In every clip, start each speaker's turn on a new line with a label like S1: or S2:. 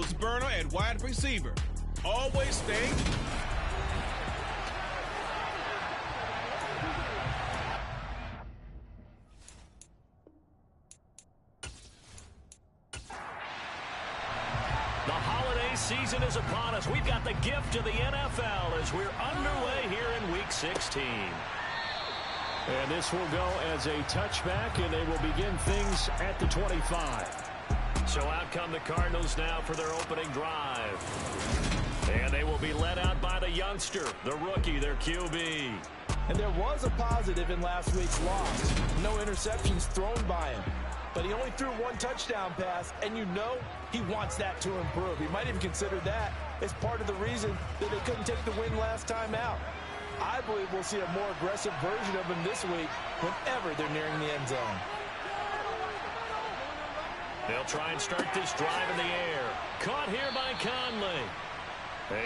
S1: Bruce Burner at wide receiver. Always stay.
S2: The holiday season is upon us. We've got the gift of the NFL as we're underway here in Week 16.
S3: And this will go as a touchback, and they will begin things at the 25.
S2: So out come the Cardinals now for their opening drive. And they will be led out by the youngster, the rookie, their QB.
S4: And there was a positive in last week's loss. No interceptions thrown by him. But he only threw one touchdown pass, and you know he wants that to improve. He might even consider that as part of the reason that they couldn't take the win last time out. I believe we'll see a more aggressive version of him this week whenever they're nearing the end zone.
S2: They'll try and start this drive in the air. Caught here by Conley.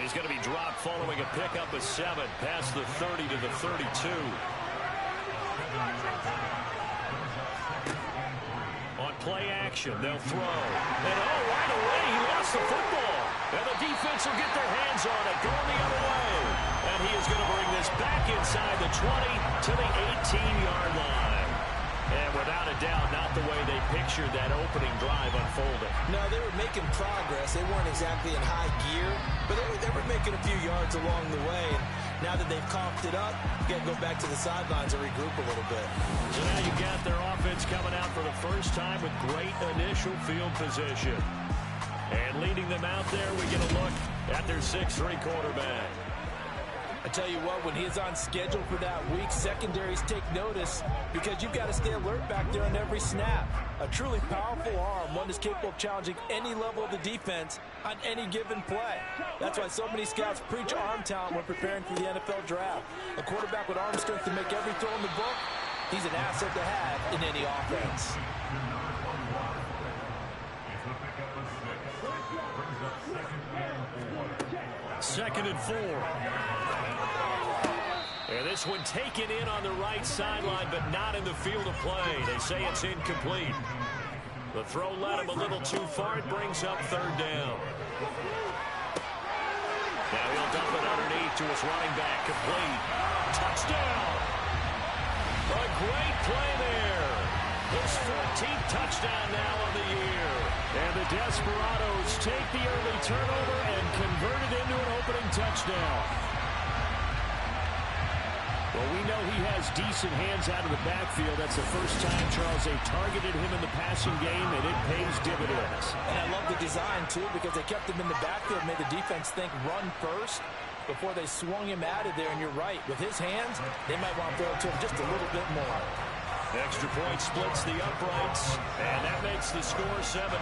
S2: He's going to be dropped following a pickup of 7 past the 30 to the 32. On play action, they'll throw. And right away, he lost the football. And the defense will get their hands on it, going the other way. And he is going to bring this back inside the 20 to the 18-yard line. And without a doubt, not the way they pictured that opening drive unfolding.
S4: No, they were making progress. They weren't exactly in high gear, but they were making a few yards along the way. And now that they've coughed it up, you got to go back to the sidelines and regroup a little bit.
S2: So now you got their offense coming out for the first time with great initial field position. And leading them out there, we get a look at their 6'3" quarterback.
S4: I tell you what, when he's on schedule for that week, secondaries take notice because you've got to stay alert back there on every snap. A truly powerful arm, one that's capable of challenging any level of the defense on any given play. That's why so many scouts preach arm talent when preparing for the NFL draft. A quarterback with arm strength to make every throw in the book, he's an asset to have in any offense.
S2: Second and 4. And this one taken in on the right sideline, but not in the field of play. They say it's incomplete. The throw led him a little too far. It brings up third down. Now he'll dump it underneath to his running back. Complete. Touchdown. A great play there. His 14th touchdown now of the year. And the Desperados take the early turnover and convert it into an opening touchdown.
S3: Well, we know he has decent hands out of the backfield. That's the first time, Charles, they targeted him in the passing game, and it pays dividends.
S4: And I love the design, too, because they kept him in the backfield, made the defense think run first before they swung him out of there. And you're right, with his hands, they might want to throw it to him just a little bit more.
S2: Extra point splits the uprights, and that makes the score 7-0.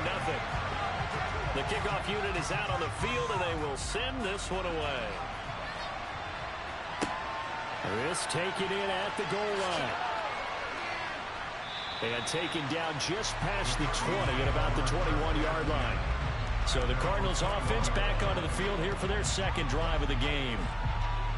S2: The kickoff unit is out on the field, and they will send this one away.
S3: This taken in at the goal line. And taken down just past the 20 at about the 21-yard line. So the Cardinals offense back onto the field here for their second drive of the game.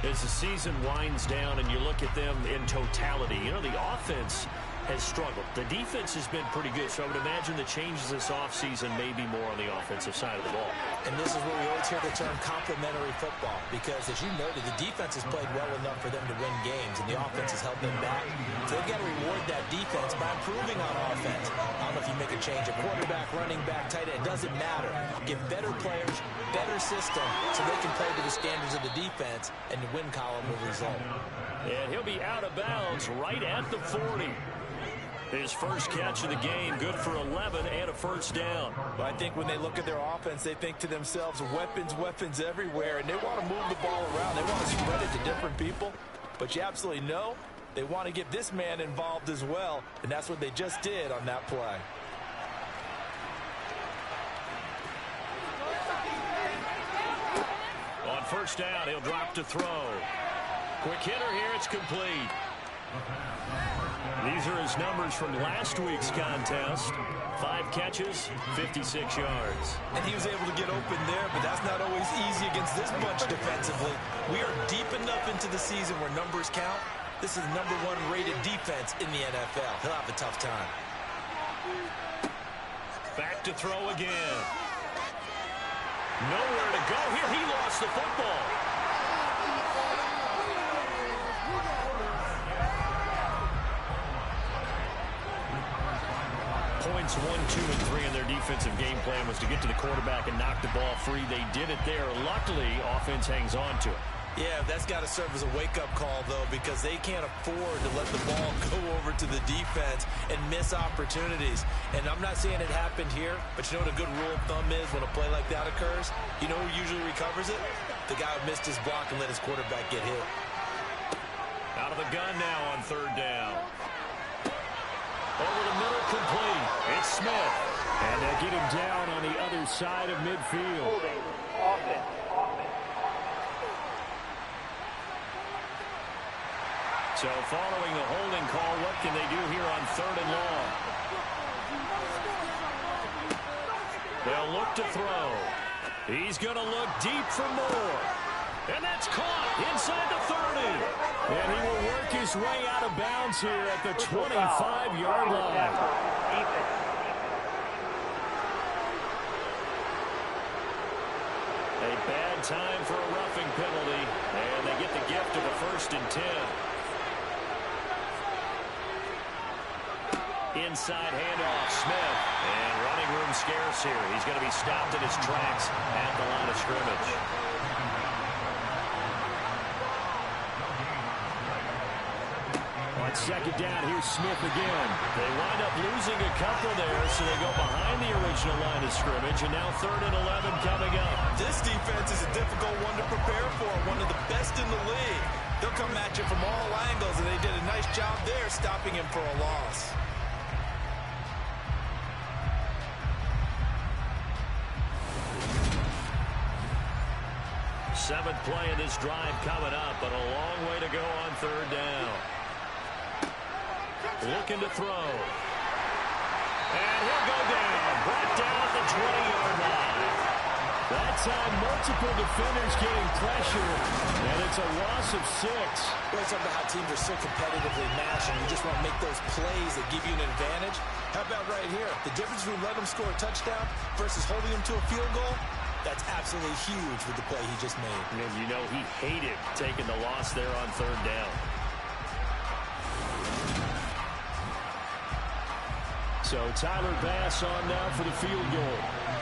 S2: As the season winds down and you look at them in totality, you know, the offense has struggled. The defense has been pretty good, so I would imagine the changes this offseason may be more on the offensive side of the ball.
S4: And this is where we always hear the term complementary football, because as you noted, the defense has played well enough for them to win games, and the offense has helped them back. So they've got to reward that defense by improving on offense. I don't know if you make a change, a quarterback, running back, tight end, it doesn't matter. Give better players, better system, so they can play to the standards of the defense, and the win column will result.
S2: And he'll be out of bounds right at the 40. His first catch of the game, good for 11 and a first down.
S4: But I think when they look at their offense, they think to themselves, weapons everywhere, and they want to move the ball around. They want to spread it to different people. But you absolutely know they want to get this man involved as well, and that's what they just did on that play.
S2: On first down, he'll drop to throw. Quick hitter here, it's complete. These are his numbers from last week's contest. 5 catches, 56 yards.
S4: And he was able to get open there, but that's not always easy against this bunch defensively. We are deep enough into the season where numbers count. This is the #1 rated defense in the NFL. He'll have a tough time.
S2: Back to throw again. lost the football. Points 1, 2, and 3 in their defensive game plan was to get to the quarterback and knock the ball free. They did it there. Luckily, offense hangs on to it.
S4: Yeah, that's got to serve as a wake-up call, though, because they can't afford to let the ball go over to the defense and miss opportunities. And I'm not saying it happened here, but you know what a good rule of thumb is when a play like that occurs? You know who usually recovers it? The guy who missed his block and let his quarterback get hit.
S2: Out of the gun now on third down. Over the middle, complete. It's Smith.
S3: And they get him down on the other side of midfield.
S5: Holding. Offense.
S2: So following the holding call, what can they do here on third and long? They'll look to throw. He's going to look deep for more. And that's caught inside the 30.
S3: And he will work his way out of bounds here at the 25-yard line.
S2: A bad time for a roughing penalty. And they get the gift of a 1st and 10. Inside handoff, Smith. And running room scarce here. He's going to be stopped in his tracks at the line of scrimmage.
S3: On second down, here's Smith again.
S2: They wind up losing a couple there, so they go behind the original line of scrimmage, and now 3rd and 11 coming up.
S4: This defense is a difficult one to prepare for, one of the best in the league. They'll come at you from all angles, and they did a nice job there stopping him for a loss.
S2: Seventh play of this drive coming up, but a long way to go on third down. Looking to throw. And he'll go down. Brought down at the 20-yard line.
S3: That time, multiple defenders getting pressure, and it's a loss of 6.
S4: Well, it's about how teams are so competitively matched, and you just want to make those plays that give you an advantage. How about right here? The difference between letting them score a touchdown versus holding them to a field goal, that's absolutely huge with the play he just made.
S2: And you know he hated taking the loss there on third down.
S3: So Tyler Bass on now for the field goal.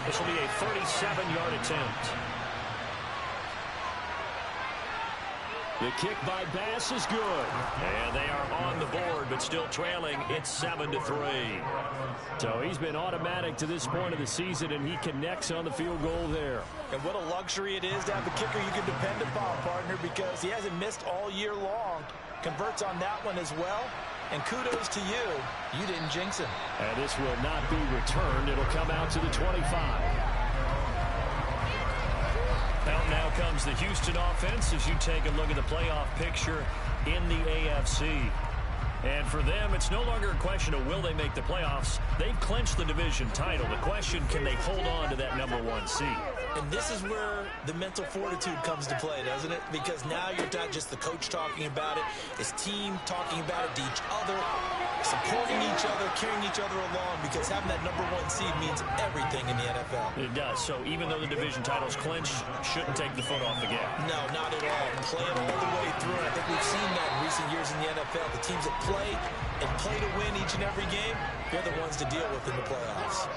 S2: This will be a 37-yard attempt.
S3: The kick by Bass is good.
S2: And they are on the board, but still trailing. It's 7-3.
S3: So he's been automatic to this point of the season, and he connects on the field goal there.
S4: And what a luxury it is to have a kicker you can depend upon, partner, because he hasn't missed all year long. Converts on that one as well. And kudos to you. You didn't jinx him.
S3: And this will not be returned. It'll come out to the 25.
S2: Well, now comes the Houston offense as you take a look at the playoff picture in the AFC. And for them, it's no longer a question of will they make the playoffs. They've clinched the division title. The question, can they hold on to that #1 seed?
S4: And this is where the mental fortitude comes to play, doesn't it? Because now you're not just the coach talking about it. It's team talking about it to each other, supporting each other, carrying each other along, because having that #1 seed means everything in the NFL.
S2: It does. So even though the division title's clinched, shouldn't take the foot off the gas.
S4: No, not at all. Play it all the way through. And I think we've seen that in recent years in the NFL. The teams that play and play to win each and every game, they're the ones to deal with in the playoffs.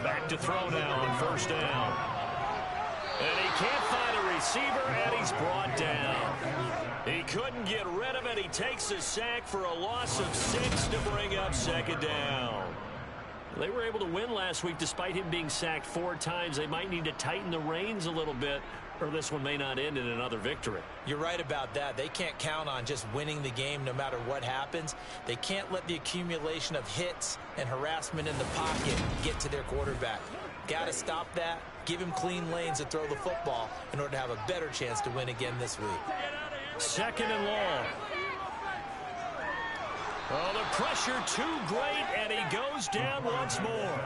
S2: Back to throw now on first down. And he can't find a receiver, and he's brought down. He couldn't get rid of it. He takes a sack for a loss of 6 to bring up second down. They were able to win last week despite him being sacked 4 times. They might need to tighten the reins a little bit, or this one may not end in another victory.
S4: You're right about that. They can't count on just winning the game no matter what happens. They can't let the accumulation of hits and harassment in the pocket get to their quarterback. Got to stop that. Give him clean lanes to throw the football in order to have a better chance to win again this week.
S2: Second and long. Oh, the pressure too great, and he goes down once more.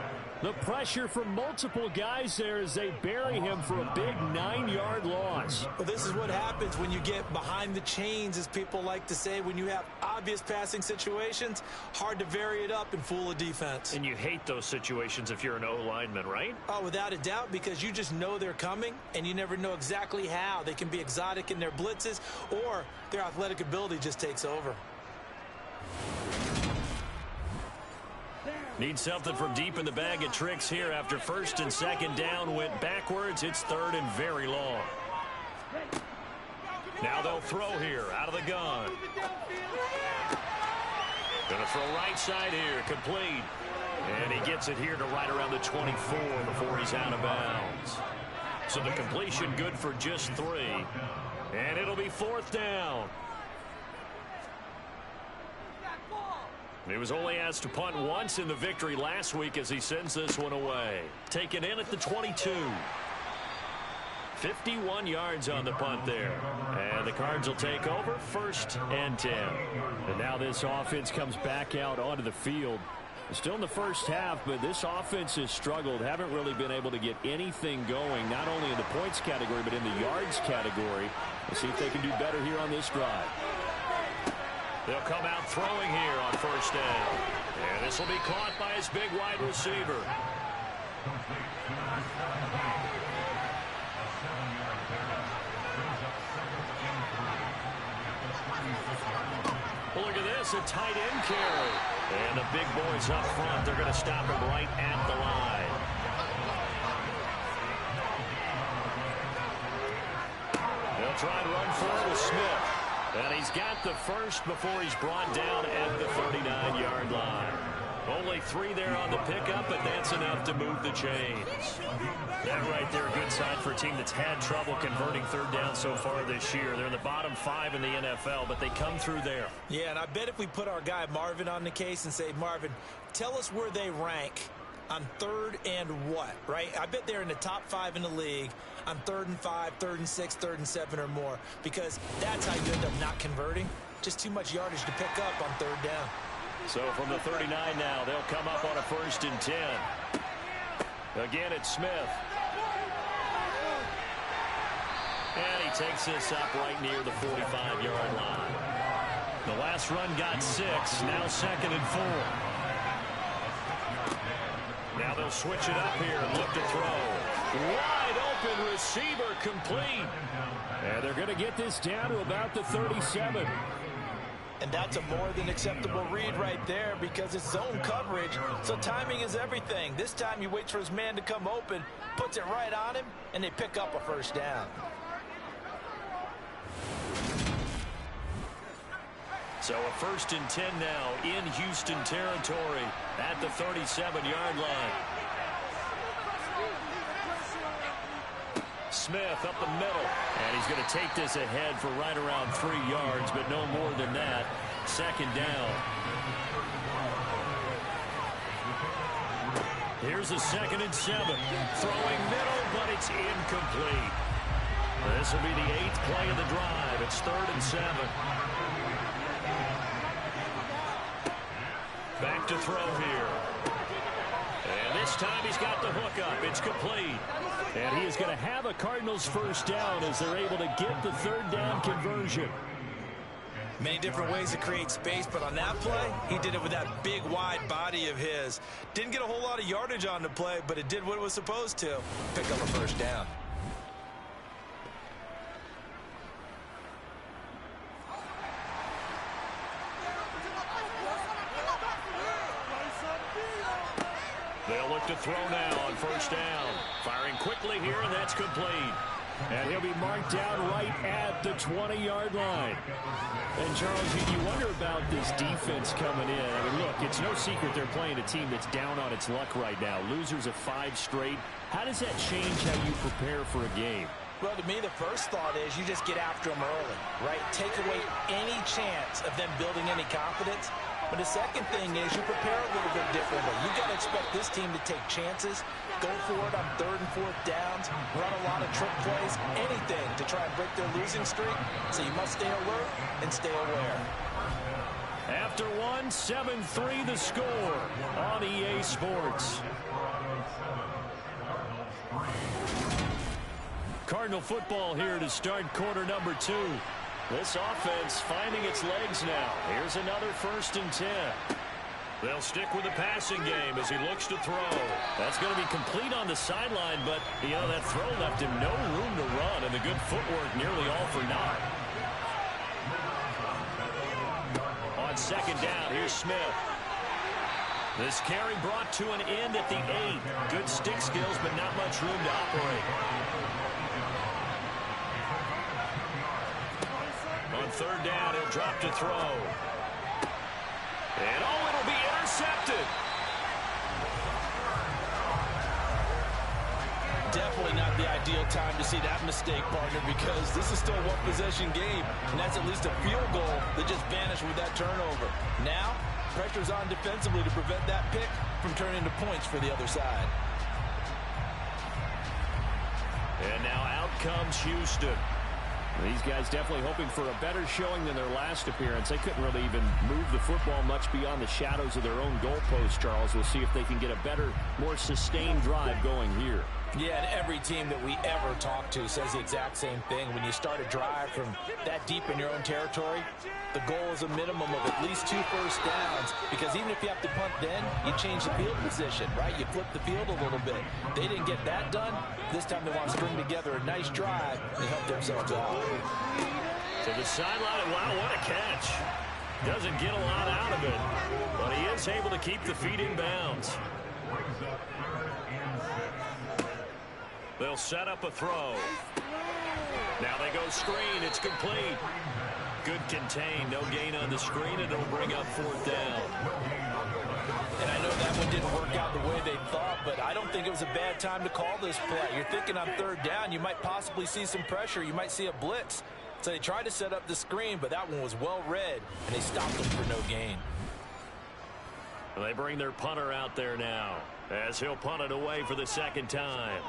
S3: The pressure from multiple guys there as they bury him for a big 9-yard loss.
S4: Well, this is what happens when you get behind the chains, as people like to say. When you have obvious passing situations, hard to vary it up and fool a defense.
S2: And you hate those situations if you're an O-lineman, right?
S4: Oh, without a doubt, because you just know they're coming, and you never know exactly how. They can be exotic in their blitzes, or their athletic ability just takes over.
S2: Need something from deep in the bag of tricks here after first and second down went backwards. It's third and very long. Now they'll throw here out of the gun. Going to throw right side here, complete. And he gets it here to right around the 24 before he's out of bounds. So the completion good for just 3. And it'll be 4th down. He was only asked to punt once in the victory last week as he sends this one away. Taken in at the 22. 51 yards on the punt there. And the Cards will take over 1st and 10. And now this offense comes back out onto the field. Still in the first half, but this offense has struggled. Haven't really been able to get anything going, not only in the points category, but in the yards category. Let's see if they can do better here on this drive. They'll come out throwing here on 1st down. And this will be caught by his big wide receiver. Well, look at this, a tight end carry. And the big boys up front, they're going to stop him right at the line. They'll try and run for it with Smith. And he's got the first before he's brought down at the 39-yard line. Only 3 there on the pickup, but that's enough to move the chains. That right there, a good sign for a team that's had trouble converting 3rd down so far this year. They're in the bottom 5 in the NFL, but they come through there.
S4: Yeah, and I bet if we put our guy Marvin on the case and say, Marvin, tell us where they rank on 3rd and what, right? I bet they're in the top 5 in the league on 3rd and 5, 3rd and 6, 3rd and 7 or more, because that's how you end up not converting. Just too much yardage to pick up on 3rd down.
S2: So from the 39 now, they'll come up on a 1st and 10. Again, it's Smith. And he takes this up right near the 45-yard line. The last run got 6, now 2nd and 4. Now they'll switch it up here and look to throw. Wide open receiver complete.
S3: And they're going to get this down to about the 37.
S4: And that's a more than acceptable read right there because it's zone coverage, so timing is everything. This time he waits for his man to come open, puts it right on him, and they pick up a 1st down.
S2: So a 1st and 10 now in Houston territory at the 37-yard line. Smith up the middle, and he's going to take this ahead for right around 3 yards, but no more than that. 2nd down. Here's a 2nd and 7. Throwing middle, but it's incomplete. This will be the 8th play of the drive. It's 3rd and 7. Back to throw here. And this time he's got the hook up. It's complete.
S3: And he is going to have a Cardinals 1st down as they're able to get the 3rd down conversion.
S4: Many different ways to create space, but on that play, he did it with that big, wide body of his. Didn't get a whole lot of yardage on the play, but it did what it was supposed to. Pick up a 1st down.
S2: They'll look to throw now on 1st down. Firing quickly here, and that's complete.
S3: And he'll be marked down right at the 20-yard line. And, Charles, you wonder about this defense coming in. I mean, look, it's no secret they're playing a team that's down on its luck right now. Losers of 5 straight. How does that change how you prepare for a game?
S4: Well, to me, the first thought is you just get after them early, right? Take away any chance of them building any confidence. But the second thing is you prepare a little bit differently. You've got to expect this team to take chances, go for it on 3rd and 4th downs, run a lot of trick plays, anything to try and break their losing streak. So you must stay alert and stay aware.
S3: After one, 7-3 the score on EA Sports. Cardinal football here to start quarter number 2. This offense finding its legs now. Here's another 1st and 10. They'll stick with the passing game as he looks to throw. That's going to be complete on the sideline, but, you know, that throw left him no room to run, and the good footwork nearly all for naught. On 2nd down, here's Smith. This carry brought to an end at the 8. Good stick skills, but not much room to operate. On 3rd down, he'll drop to throw. And, oh, it'll be intercepted.
S4: Definitely not the ideal time to see that mistake, partner, because this is still a one-possession game, and that's at least a field goal that just vanished with that turnover. Now, pressure's on defensively to prevent that pick from turning into points for the other side.
S3: And now out comes Houston. These guys definitely hoping for a better showing than their last appearance. They couldn't really even move the football much beyond the shadows of their own goalpost, Charles. We'll see if they can get a better, more sustained drive going here.
S4: Yeah, and every team that we ever talk to says the exact same thing. When you start a drive from that deep in your own territory, the goal is a minimum of at least 2 first downs, because even if you have to punt then, you change the field position, right? You flip the field a little bit. They didn't get that done. This time they want to string together a nice drive and help themselves out.
S3: To the sideline, wow, what a catch. Doesn't get a lot out of it, but he is able to keep the feet in bounds. They'll set up a throw. Now they go screen. It's complete. Good contain. No gain on the screen, and it'll bring up 4th down.
S4: And I know that one didn't work out the way they thought, but I don't think it was a bad time to call this play. You're thinking on 3rd down, you might possibly see some pressure. You might see a blitz. So they tried to set up the screen, but that one was well read, and they stopped them for no gain.
S3: Well, they bring their punter out there now as he'll punt it away for the 2nd time.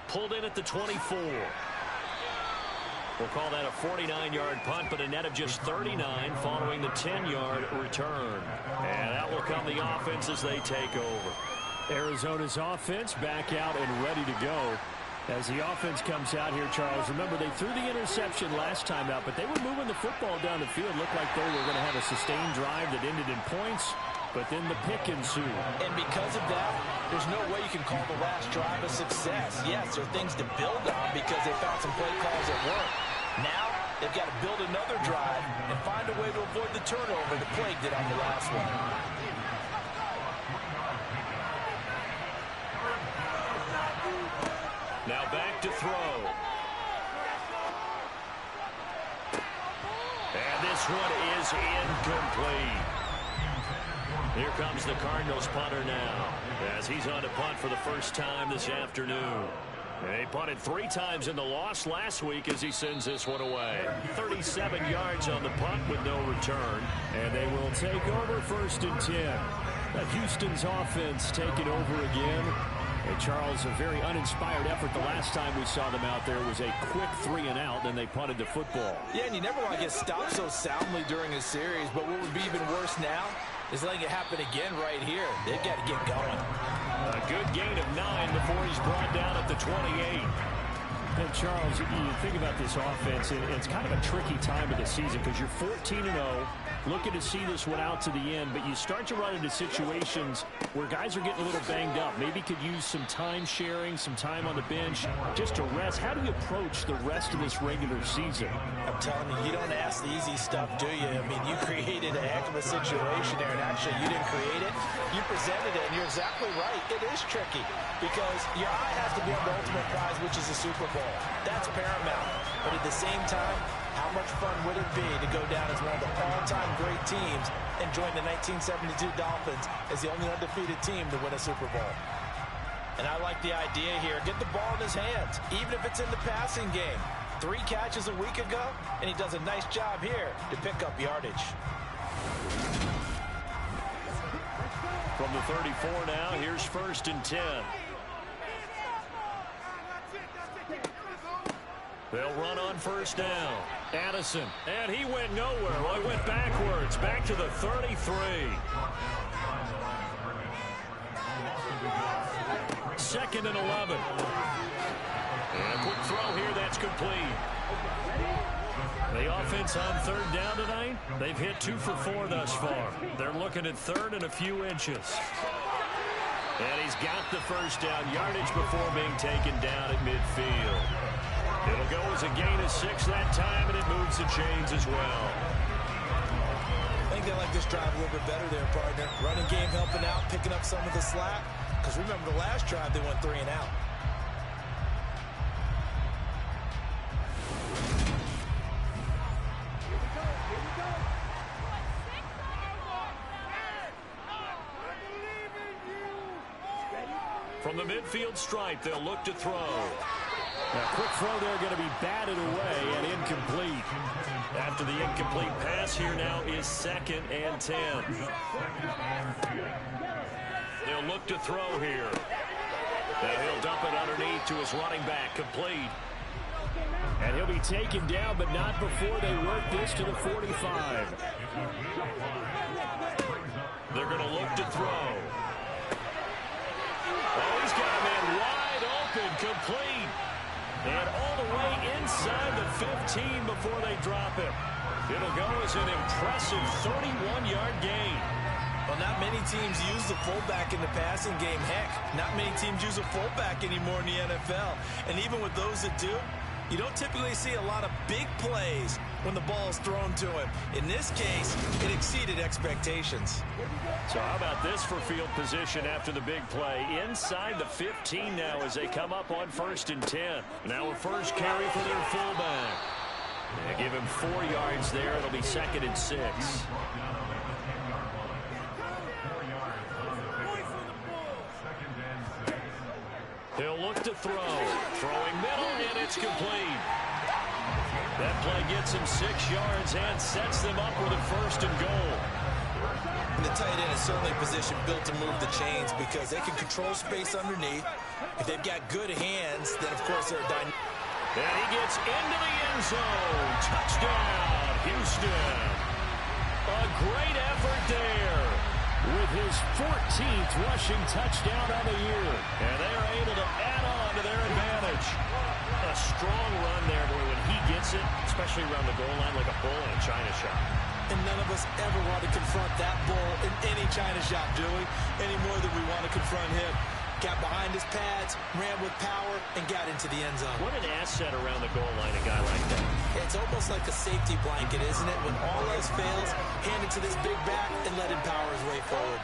S3: Pulled in at the 24. We'll call that a 49-yard punt, but a net of just 39 following the 10-yard return. And that will come the offense as they take over. Arizona's offense back out and ready to go. As the offense comes out here, Charles, remember they threw the interception last time out, but they were moving the football down the field. Looked like they were going to have a sustained drive that ended in points, but then the pick ensued. And because of that, there's no way you can call the last drive a success. Yes, there are things to build on because they found some play calls that work. Now, they've got to build another drive and find a way to avoid the turnover that plagued it on the last one. Now back to throw. And this one is incomplete. Here comes the Cardinals punter now, as he's on to punt for the first time this afternoon. They punted 3 times in the loss last week as he sends this one away. 37 yards on the punt with no return. And they will take over 1st and 10. Houston's offense taking over again. And Charles, a very uninspired effort the last time we saw them out there was a quick 3 and out, then they punted the football.
S4: Yeah, and you never want to get stopped so soundly during a series, but what would be even worse now is letting it happen again right here. They've got to get going.
S3: A good gain of 9 before he's brought down at the 28. And Charles, you think about this offense, and it's kind of a tricky time of the season because you're 14-0, looking to see this one out to the end, but you start to run into situations where guys are getting a little banged up. Maybe could use some time sharing, some time on the bench just to rest. How do you approach the rest of this regular season?
S4: I'm telling you, you don't ask the easy stuff, do you? I mean, you created a heck of a situation there, and actually you didn't create it. You presented it, and you're exactly right. It is tricky because your eye has to be on the ultimate prize, which is the Super Bowl. That's paramount. But at the same time, how much fun would it be to go down as one of the all-time great teams and join the 1972 Dolphins as the only undefeated team to win a Super Bowl? And I like the idea here. Get the ball in his hands, even if it's in the passing game. 3 catches a week ago, and he does a nice job here to pick up yardage.
S3: From the 34 now, here's 1st and 10. They'll run on first down. Addison, and he went nowhere. Well, he went backwards, back to the 33. Second and 11. And a quick throw here, that's complete. The offense on third down tonight, they've hit 2 for 4 thus far. They're looking at third and a few inches. And he's got the first down yardage before being taken down at midfield. It'll go as a gain of 6 that time, and it moves the chains as well.
S4: I think they like this drive a little bit better there, partner. Running game helping out, picking up some of the slack. Because remember, the last drive, they went 3 and out.
S3: From the midfield stripe, they'll look to throw. Now, quick throw there going to be batted away and incomplete. After the incomplete pass, here now is 2nd and 10. They'll look to throw here. Now he'll dump it underneath to his running back, complete. And he'll be taken down, but not before they work this to the 45. They're going to look to throw. Oh, he's got a man wide open, complete. And all the way inside the 15 before they drop him. It'll go as an impressive 31-yard gain.
S4: Well, not many teams use the fullback in the passing game. Heck, not many teams use a fullback anymore in the NFL. And even with those that do, you don't typically see a lot of big plays when the ball is thrown to him. In this case, it exceeded expectations.
S3: So how about this for field position after the big play? Inside the 15 now as they come up on 1st and 10. Now a first carry for their fullback. They give him 4 yards there. It'll be 2nd and 6. He'll look to throw. Throwing middle, and it's complete. That play gets him 6 yards and sets them up with a 1st and goal.
S4: And the tight end is certainly a position built to move the chains because they can control space underneath. If they've got good hands, then, of course, they're dynamic.
S3: And he gets into the end zone. Touchdown, Houston. A great effort there with his 14th rushing touchdown of the year. And they're able to add on to their advantage. A strong run there, boy, when he gets it, especially around the goal line like a bull in a china shop.
S4: And none of us ever want to confront that bull in any china shop, do we? Any more than we want to confront him. Got behind his pads, ran with power, and got into the end zone.
S3: What an asset around the goal line, a guy like that.
S4: It's almost like a safety blanket, isn't it? When all else fails, hand it to this big back and let him power his way forward.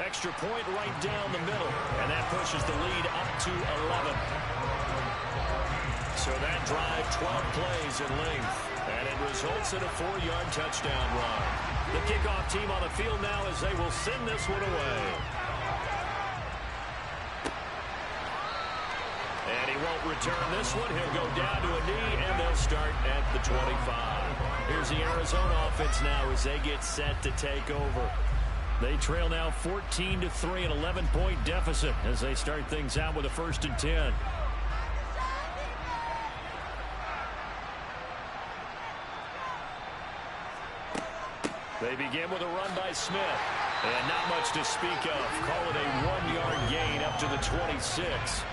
S3: Extra point right down the middle, and that pushes the lead up to 11. So that drive, 12 plays in length, and it results in a 4-yard touchdown run. The kickoff team on the field now as they will send this one away. And he won't return this one. He'll go down to a knee, and they'll start at the 25. Here's the Arizona offense now as they get set to take over. They trail now 14-3, an 11-point deficit as they start things out with a 1st and 10. They begin with a run by Smith. And not much to speak of. Call it a 1-yard gain up to the 26.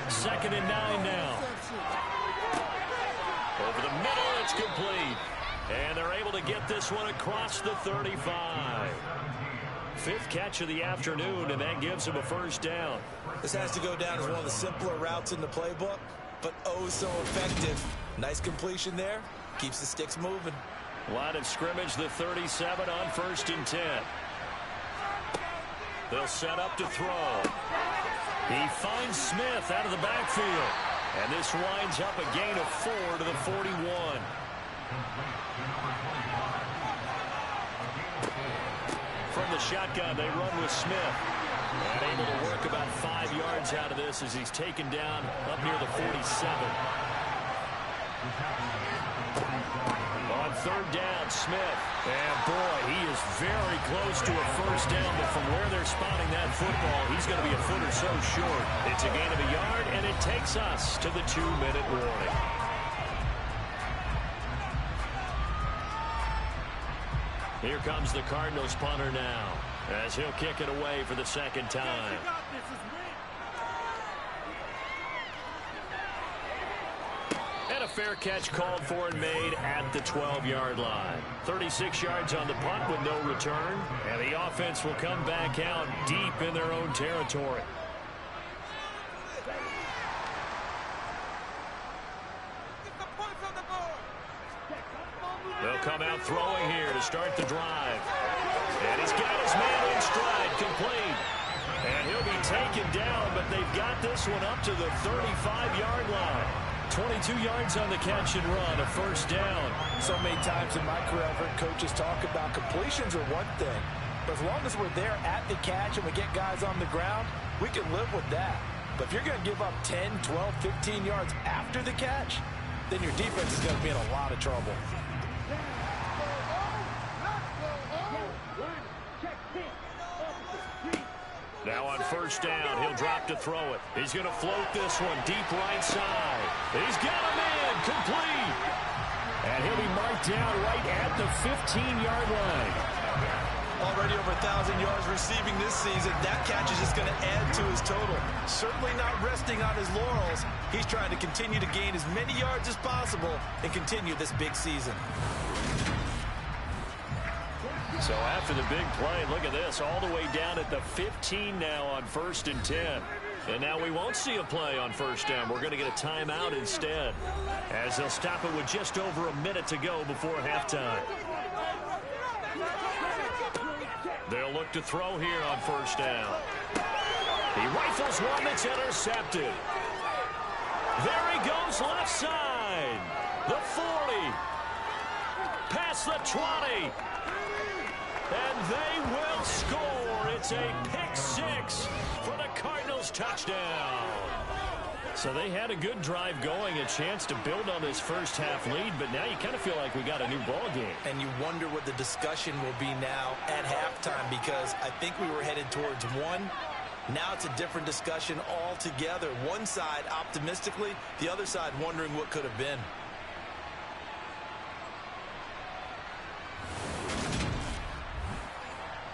S3: Second and 9 now. Over the middle, it's complete. And they're able to get this one across the 35. 5th catch of the afternoon, and that gives them a 1st down.
S4: This has to go down as one of the simpler routes in the playbook, but oh so effective. Nice completion there. Keeps the sticks moving.
S3: Line of scrimmage, the 37 on 1st and 10. They'll set up to throw. He finds Smith out of the backfield. And this winds up a gain of 4 to the 41. From the shotgun, they run with Smith. And able to work about 5 yards out of this as he's taken down up near the 47. On third down, Smith. And boy, he is very close to a first down, but from where they're spotting that football, he's going to be a foot or so short. It's a gain of a yard, and it takes us to the 2-minute warning. Here comes the Cardinals punter now, as he'll kick it away for the second time. And a fair catch called for and made at the 12-yard line. 36 yards on the punt with no return, and the offense will come back out deep in their own territory. They'll come out throwing here to start the drive. And he's got his man in stride, complete. And he'll be taken down, but they've got this one up to the 35-yard line. 22 yards on the catch and run, a first down.
S4: So many times in my career I've heard coaches talk about completions are one thing, but as long as we're there at the catch and we get guys on the ground, we can live with that. But if you're going to give up 10, 12, 15 yards after the catch, then your defense is going to be in a lot of trouble.
S3: Now on first down, he'll drop to throw it. He's going to float this one deep right side. He's got him in, complete. And he'll be marked down right at the 15-yard line.
S4: Already over 1,000 yards receiving this season. That catch is just going to add to his total. Certainly not resting on his laurels. He's trying to continue to gain as many yards as possible and continue this big season.
S3: So after the big play, look at this, all the way down at the 15 now on 1st and 10. And now we won't see a play on first down. We're going to get a timeout instead, as they'll stop it with just over a minute to go before halftime. They'll look to throw here on first down. He rifles one that's intercepted. There he goes left side. The 40. Past the 20. And they will score. It's a pick six for the Cardinals touchdown. So they had a good drive going, a chance to build on this first half lead, but now you kind of feel like we got a new ball game.
S4: And you wonder what the discussion will be now at halftime, because I think we were headed towards one. Now it's a different discussion altogether. One side optimistically, the other side wondering what could have been.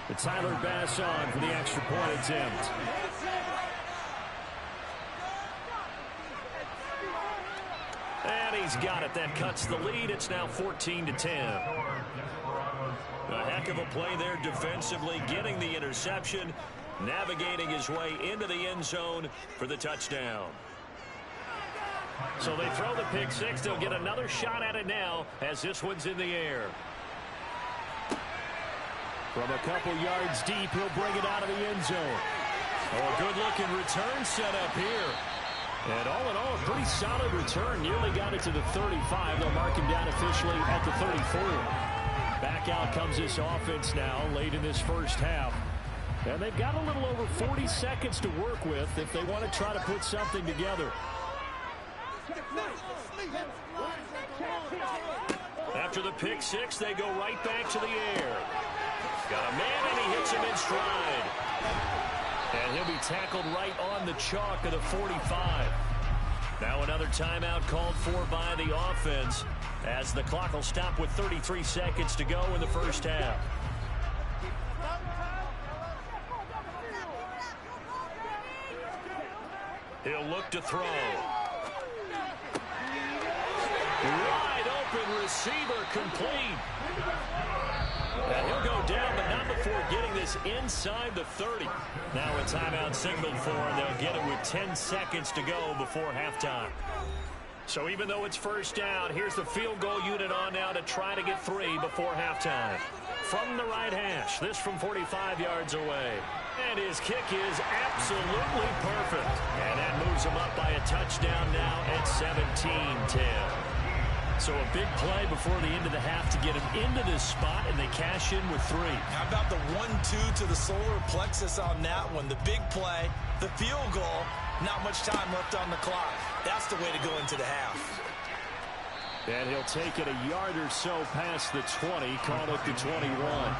S3: The Tyler Bass on for the extra point attempt. And he's got it. That cuts the lead. It's now 14-10. A heck of a play there defensively, getting the interception, navigating his way into the end zone for the touchdown. So they throw the pick six. They'll get another shot at it now as this one's in the air. From a couple yards deep, he'll bring it out of the end zone. Oh, a good-looking return set up here. And all in all, a pretty solid return. Nearly got it to the 35. They'll mark him down officially at the 34. Back out comes this offense now late in this first half. And they've got a little over 40 seconds to work with if they want to try to put something together. After the pick six, they go right back to the air. Got a man, and he hits him in stride. And he'll be tackled right on the chalk of the 45. Now another timeout called for by the offense, as the clock will stop with 33 seconds to go in the first half. He'll look to throw. Wide open receiver, complete. And he'll go down, but not before getting this inside the 30. Now a timeout signaled for, and they'll get it with 10 seconds to go before halftime. So even though it's first down, here's the field goal unit on now to try to get 3 before halftime. From the right hash, this from 45 yards away. And his kick is absolutely perfect. And that moves him up by a touchdown now at 17-10. So a big play before the end of the half to get him into this spot, and they cash in with 3.
S4: How about the 1-2 to the solar plexus on that one? The big play, the field goal, not much time left on the clock. That's the way to go into the half.
S3: And he'll take it a yard or so past the 20, call it the 21.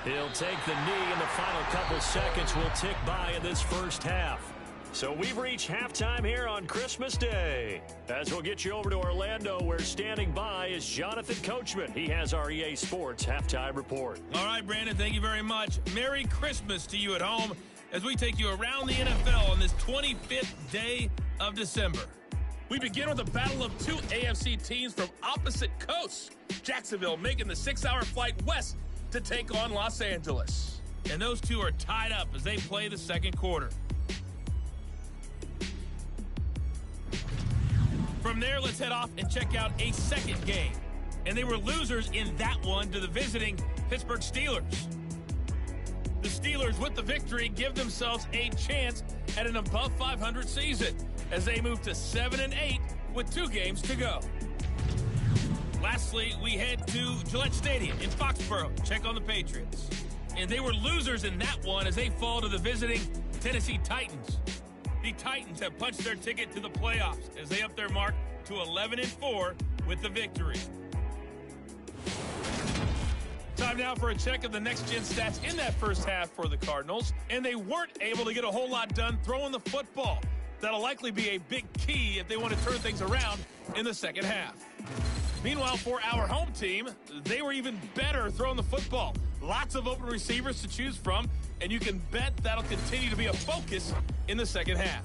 S3: He'll take the knee, and the final couple seconds will tick by in this first half. So we've reached halftime here on Christmas Day. As we'll get you over to Orlando, where standing by is Jonathan Coachman. He has our EA Sports halftime report.
S1: All right, Brandon, thank you very much. Merry Christmas to you at home as we take you around the NFL on this 25th day of December. We begin with a battle of two AFC teams from opposite coasts. Jacksonville making the 6-hour flight west to take on Los Angeles. And those two are tied up as they play the second quarter. From there, let's head off and check out a second game. And they were losers in that one to the visiting Pittsburgh Steelers. The Steelers, with the victory, give themselves a chance at an above 500 season as they move to 7-8 with 2 games to go. Lastly, we head to Gillette Stadium in Foxborough. Check on the Patriots. And they were losers in that one as they fall to the visiting Tennessee Titans. The Titans have punched their ticket to the playoffs as they up their mark to 11-4 with the victory. Time now for a check of the next-gen stats in that first half for the Cardinals. And they weren't able to get a whole lot done throwing the football. That'll likely be a big key if they want to turn things around in the second half. Meanwhile, for our home team, they were even better throwing the football. Lots of open receivers to choose from, and you can bet that'll continue to be a focus in the second half.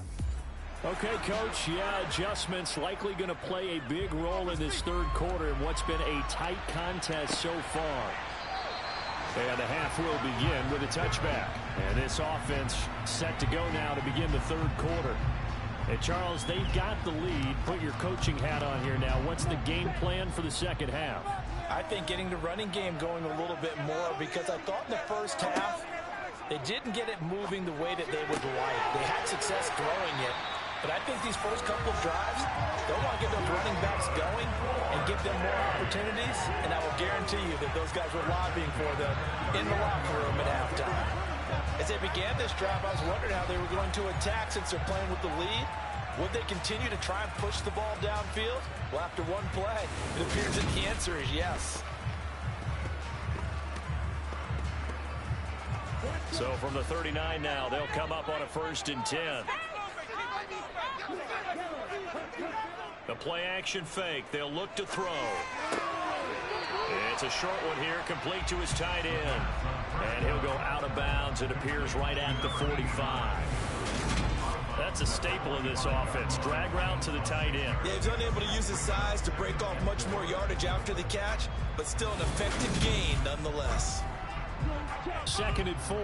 S3: Okay, Coach, yeah, adjustments likely going to play a big role in this third quarter in what's been a tight contest so far. And the half will begin with a touchback. And this offense set to go now to begin the third quarter. And Charles, they've got the lead. Put your coaching hat on here now. What's the game plan for the second half?
S4: I think getting the running game going a little bit more, because I thought in the first half they didn't get it moving the way that they would like. They had success throwing it, but I think these first couple of drives, they'll want to get those running backs going and give them more opportunities, and I will guarantee you that those guys were lobbying for them in the locker room at halftime. As they began this drive, I was wondering how they were going to attack since they're playing with the lead. Would they continue to try and push the ball downfield? Well, after one play, it appears that the answer is yes.
S3: So from the 39 now, they'll come up on a 1st and 10. The play action fake. They'll look to throw. It's a short one here, complete to his tight end. And he'll go out of bounds. It appears right at the 45. That's a staple in this offense. Drag route to the tight end.
S4: Yeah, he's unable to use his size to break off much more yardage after the catch, but still an effective gain nonetheless.
S3: 2nd and 4.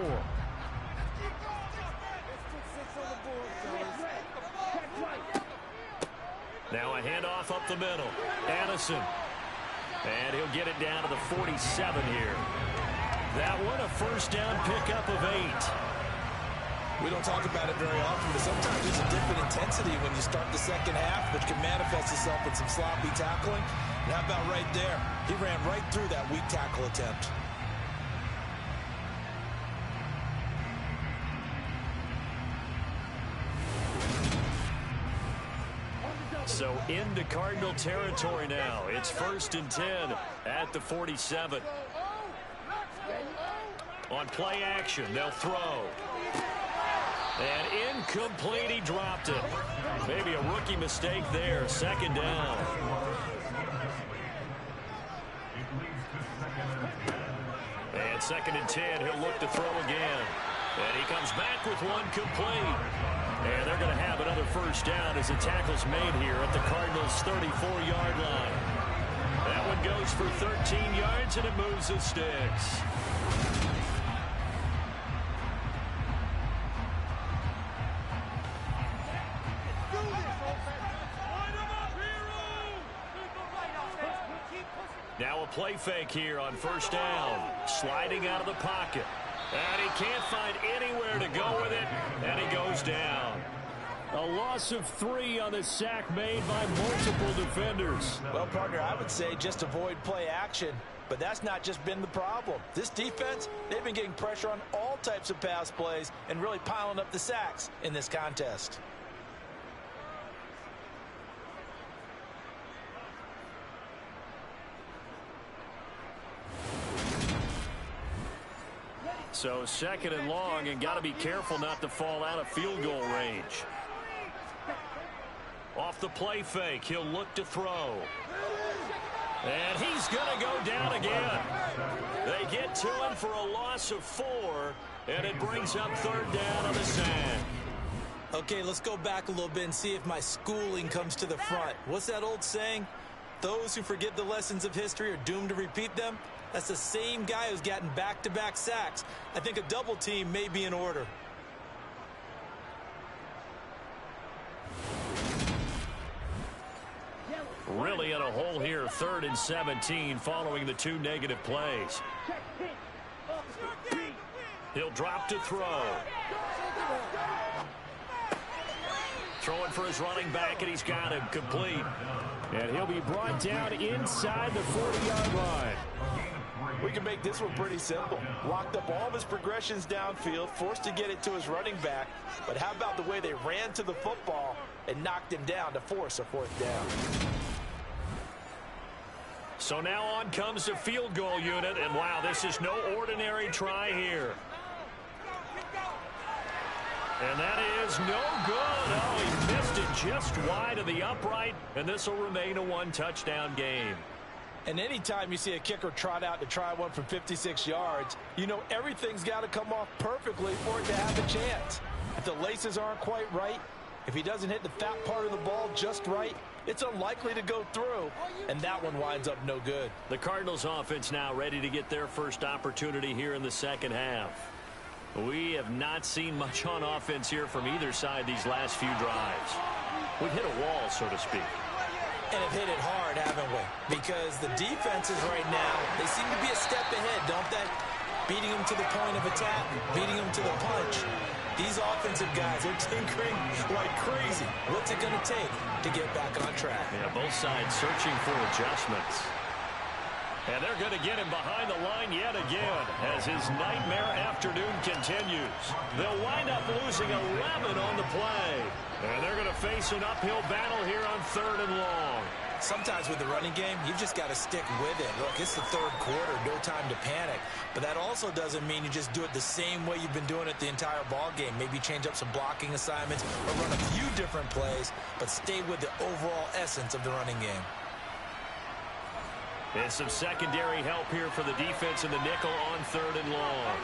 S3: Now a handoff up the middle. Addison. And he'll get it down to the 47 here. That one a 1st down pickup of 8.
S4: We don't talk about it very often, but sometimes there's a different intensity when you start the second half, which can manifest itself in some sloppy tackling. And how about right there? He ran right through that weak tackle attempt.
S3: So into Cardinal territory now. It's 1st and 10 at the 47. On play action, they'll throw. And incomplete, he dropped it. Maybe a rookie mistake there. 2nd down. And 2nd and 10, he'll look to throw again. And he comes back with one complete. And they're going to have another 1st down as the tackle's made here at the Cardinals' 34-yard line. That one goes for 13 yards, and it moves the sticks. Now a play fake here on 1st down. Sliding out of the pocket. And he can't find anywhere to go with it, and he goes down. A loss of 3 on the sack made by multiple defenders.
S4: Well, partner, I would say just avoid play action, but that's not just been the problem. This defense, they've been getting pressure on all types of pass plays and really piling up the sacks in this contest.
S3: So second and long, and got to be careful not to fall out of field goal range. Off the play fake, he'll look to throw. And he's going to go down again. They get to him for a loss of 4, and it brings up third down on the sand.
S4: Okay, let's go back a little bit and see if my schooling comes to the front. What's that old saying? Those who forget the lessons of history are doomed to repeat them. That's the same guy who's gotten back-to-back sacks. I think a double team may be in order.
S3: Really in a hole here, 3rd and 17 following the 2 negative plays. He'll drop to throw. Throwing for his running back, and he's got him complete. And he'll be brought down inside the 40-yard line.
S4: We can make this one pretty simple. Locked up all of his progressions downfield, forced to get it to his running back. But how about the way they ran to the football and knocked him down to force a 4th down?
S3: So now on comes the field goal unit, and wow, this is no ordinary try here. And that is no good. Oh, he missed it just wide of the upright, and this will remain a 1-touchdown game.
S4: And anytime you see a kicker trot out to try one from 56 yards, you know everything's got to come off perfectly for it to have a chance. If the laces aren't quite right, if he doesn't hit the fat part of the ball just right, it's unlikely to go through, and that one winds up no good.
S3: The Cardinals offense now ready to get their first opportunity here in the second half. We have not seen much on offense here from either side these last few drives. We've hit a wall, so to speak.
S4: And have hit it hard, haven't we? Because the defenses right now, they seem to be a step ahead, don't they? Beating them to the point of attack, beating them to the punch. These offensive guys are tinkering like crazy. What's it going to take to get back on track?
S3: Yeah, both sides searching for adjustments. And they're going to get him behind the line yet again as his nightmare afternoon continues. They'll wind up losing 11 on the play. And they're going to face an uphill battle here on 3rd and long.
S4: Sometimes with the running game, you've just got to stick with it. Look, it's the 3rd quarter, no time to panic. But that also doesn't mean you just do it the same way you've been doing it the entire ball game. Maybe change up some blocking assignments or run a few different plays, but stay with the overall essence of the running game.
S3: And some secondary help here for the defense in the nickel on 3rd and long.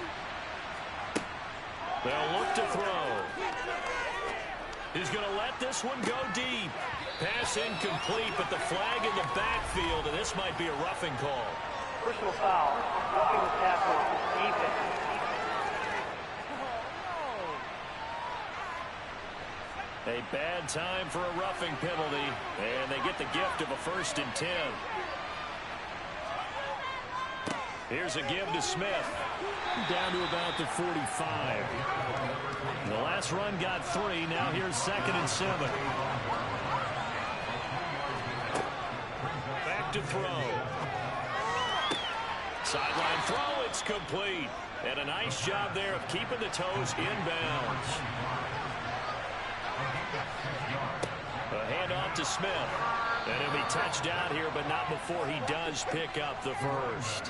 S3: They'll look to throw. He's going to let this one go deep. Pass incomplete, but the flag in the backfield, and this might be a roughing call.
S5: Personal foul. Roughing the tackle. Defense.
S3: A bad time for a roughing penalty, and they get the gift of a 1st and 10. Here's a give to Smith. Down to about the 45. The last run got 3. Now here's 2nd and 7. Back to throw. Sideline throw. It's complete. And a nice job there of keeping the toes inbounds. A handoff to Smith. And he'll be touched out here, but not before he does pick up the 1st.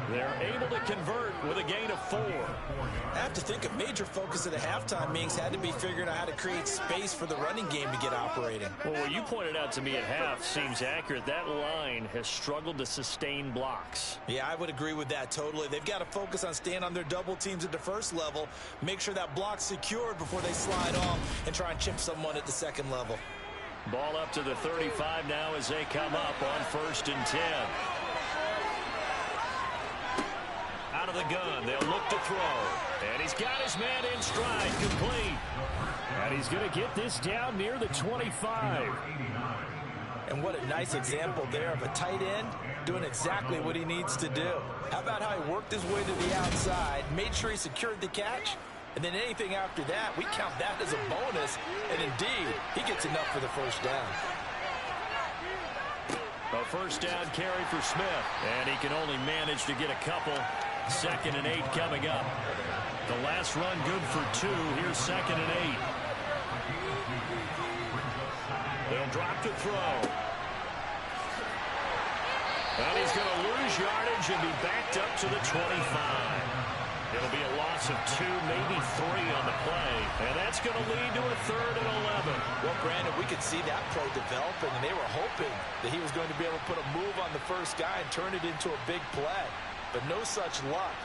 S3: They're able to convert with a gain of 4.
S4: I have to think a major focus of the halftime meetings had to be figuring out how to create space for the running game to get operating.
S3: Well, what you pointed out to me at half seems accurate. That line has struggled to sustain blocks.
S4: Yeah, I would agree with that totally. They've got to focus on staying on their double teams at the 1st level, make sure that block's secured before they slide off and try and chip someone at the 2nd level.
S3: Ball up to the 35 now as they come up on 1st and 10. Out of the gun, they'll look to throw. And he's got his man in stride, complete. And he's going to get this down near the 25.
S4: And what a nice example there of a tight end doing exactly what he needs to do. How about how he worked his way to the outside, made sure he secured the catch, and then anything after that, we count that as a bonus. And indeed, he gets enough for the 1st down.
S3: A 1st down carry for Smith. And he can only manage to get a couple. 2nd and 8 coming up. The last run good for 2. Here's 2nd and 8. They'll drop to throw. And he's going to lose yardage and be backed up to the 25.
S2: It'll be a loss of 2, maybe 3 on the play. And that's going to lead to a 3rd and 11.
S4: Well, Brandon, we could see that play developing, and they were hoping that he was going to be able to put a move on the first guy and turn it into a big play. But no such luck.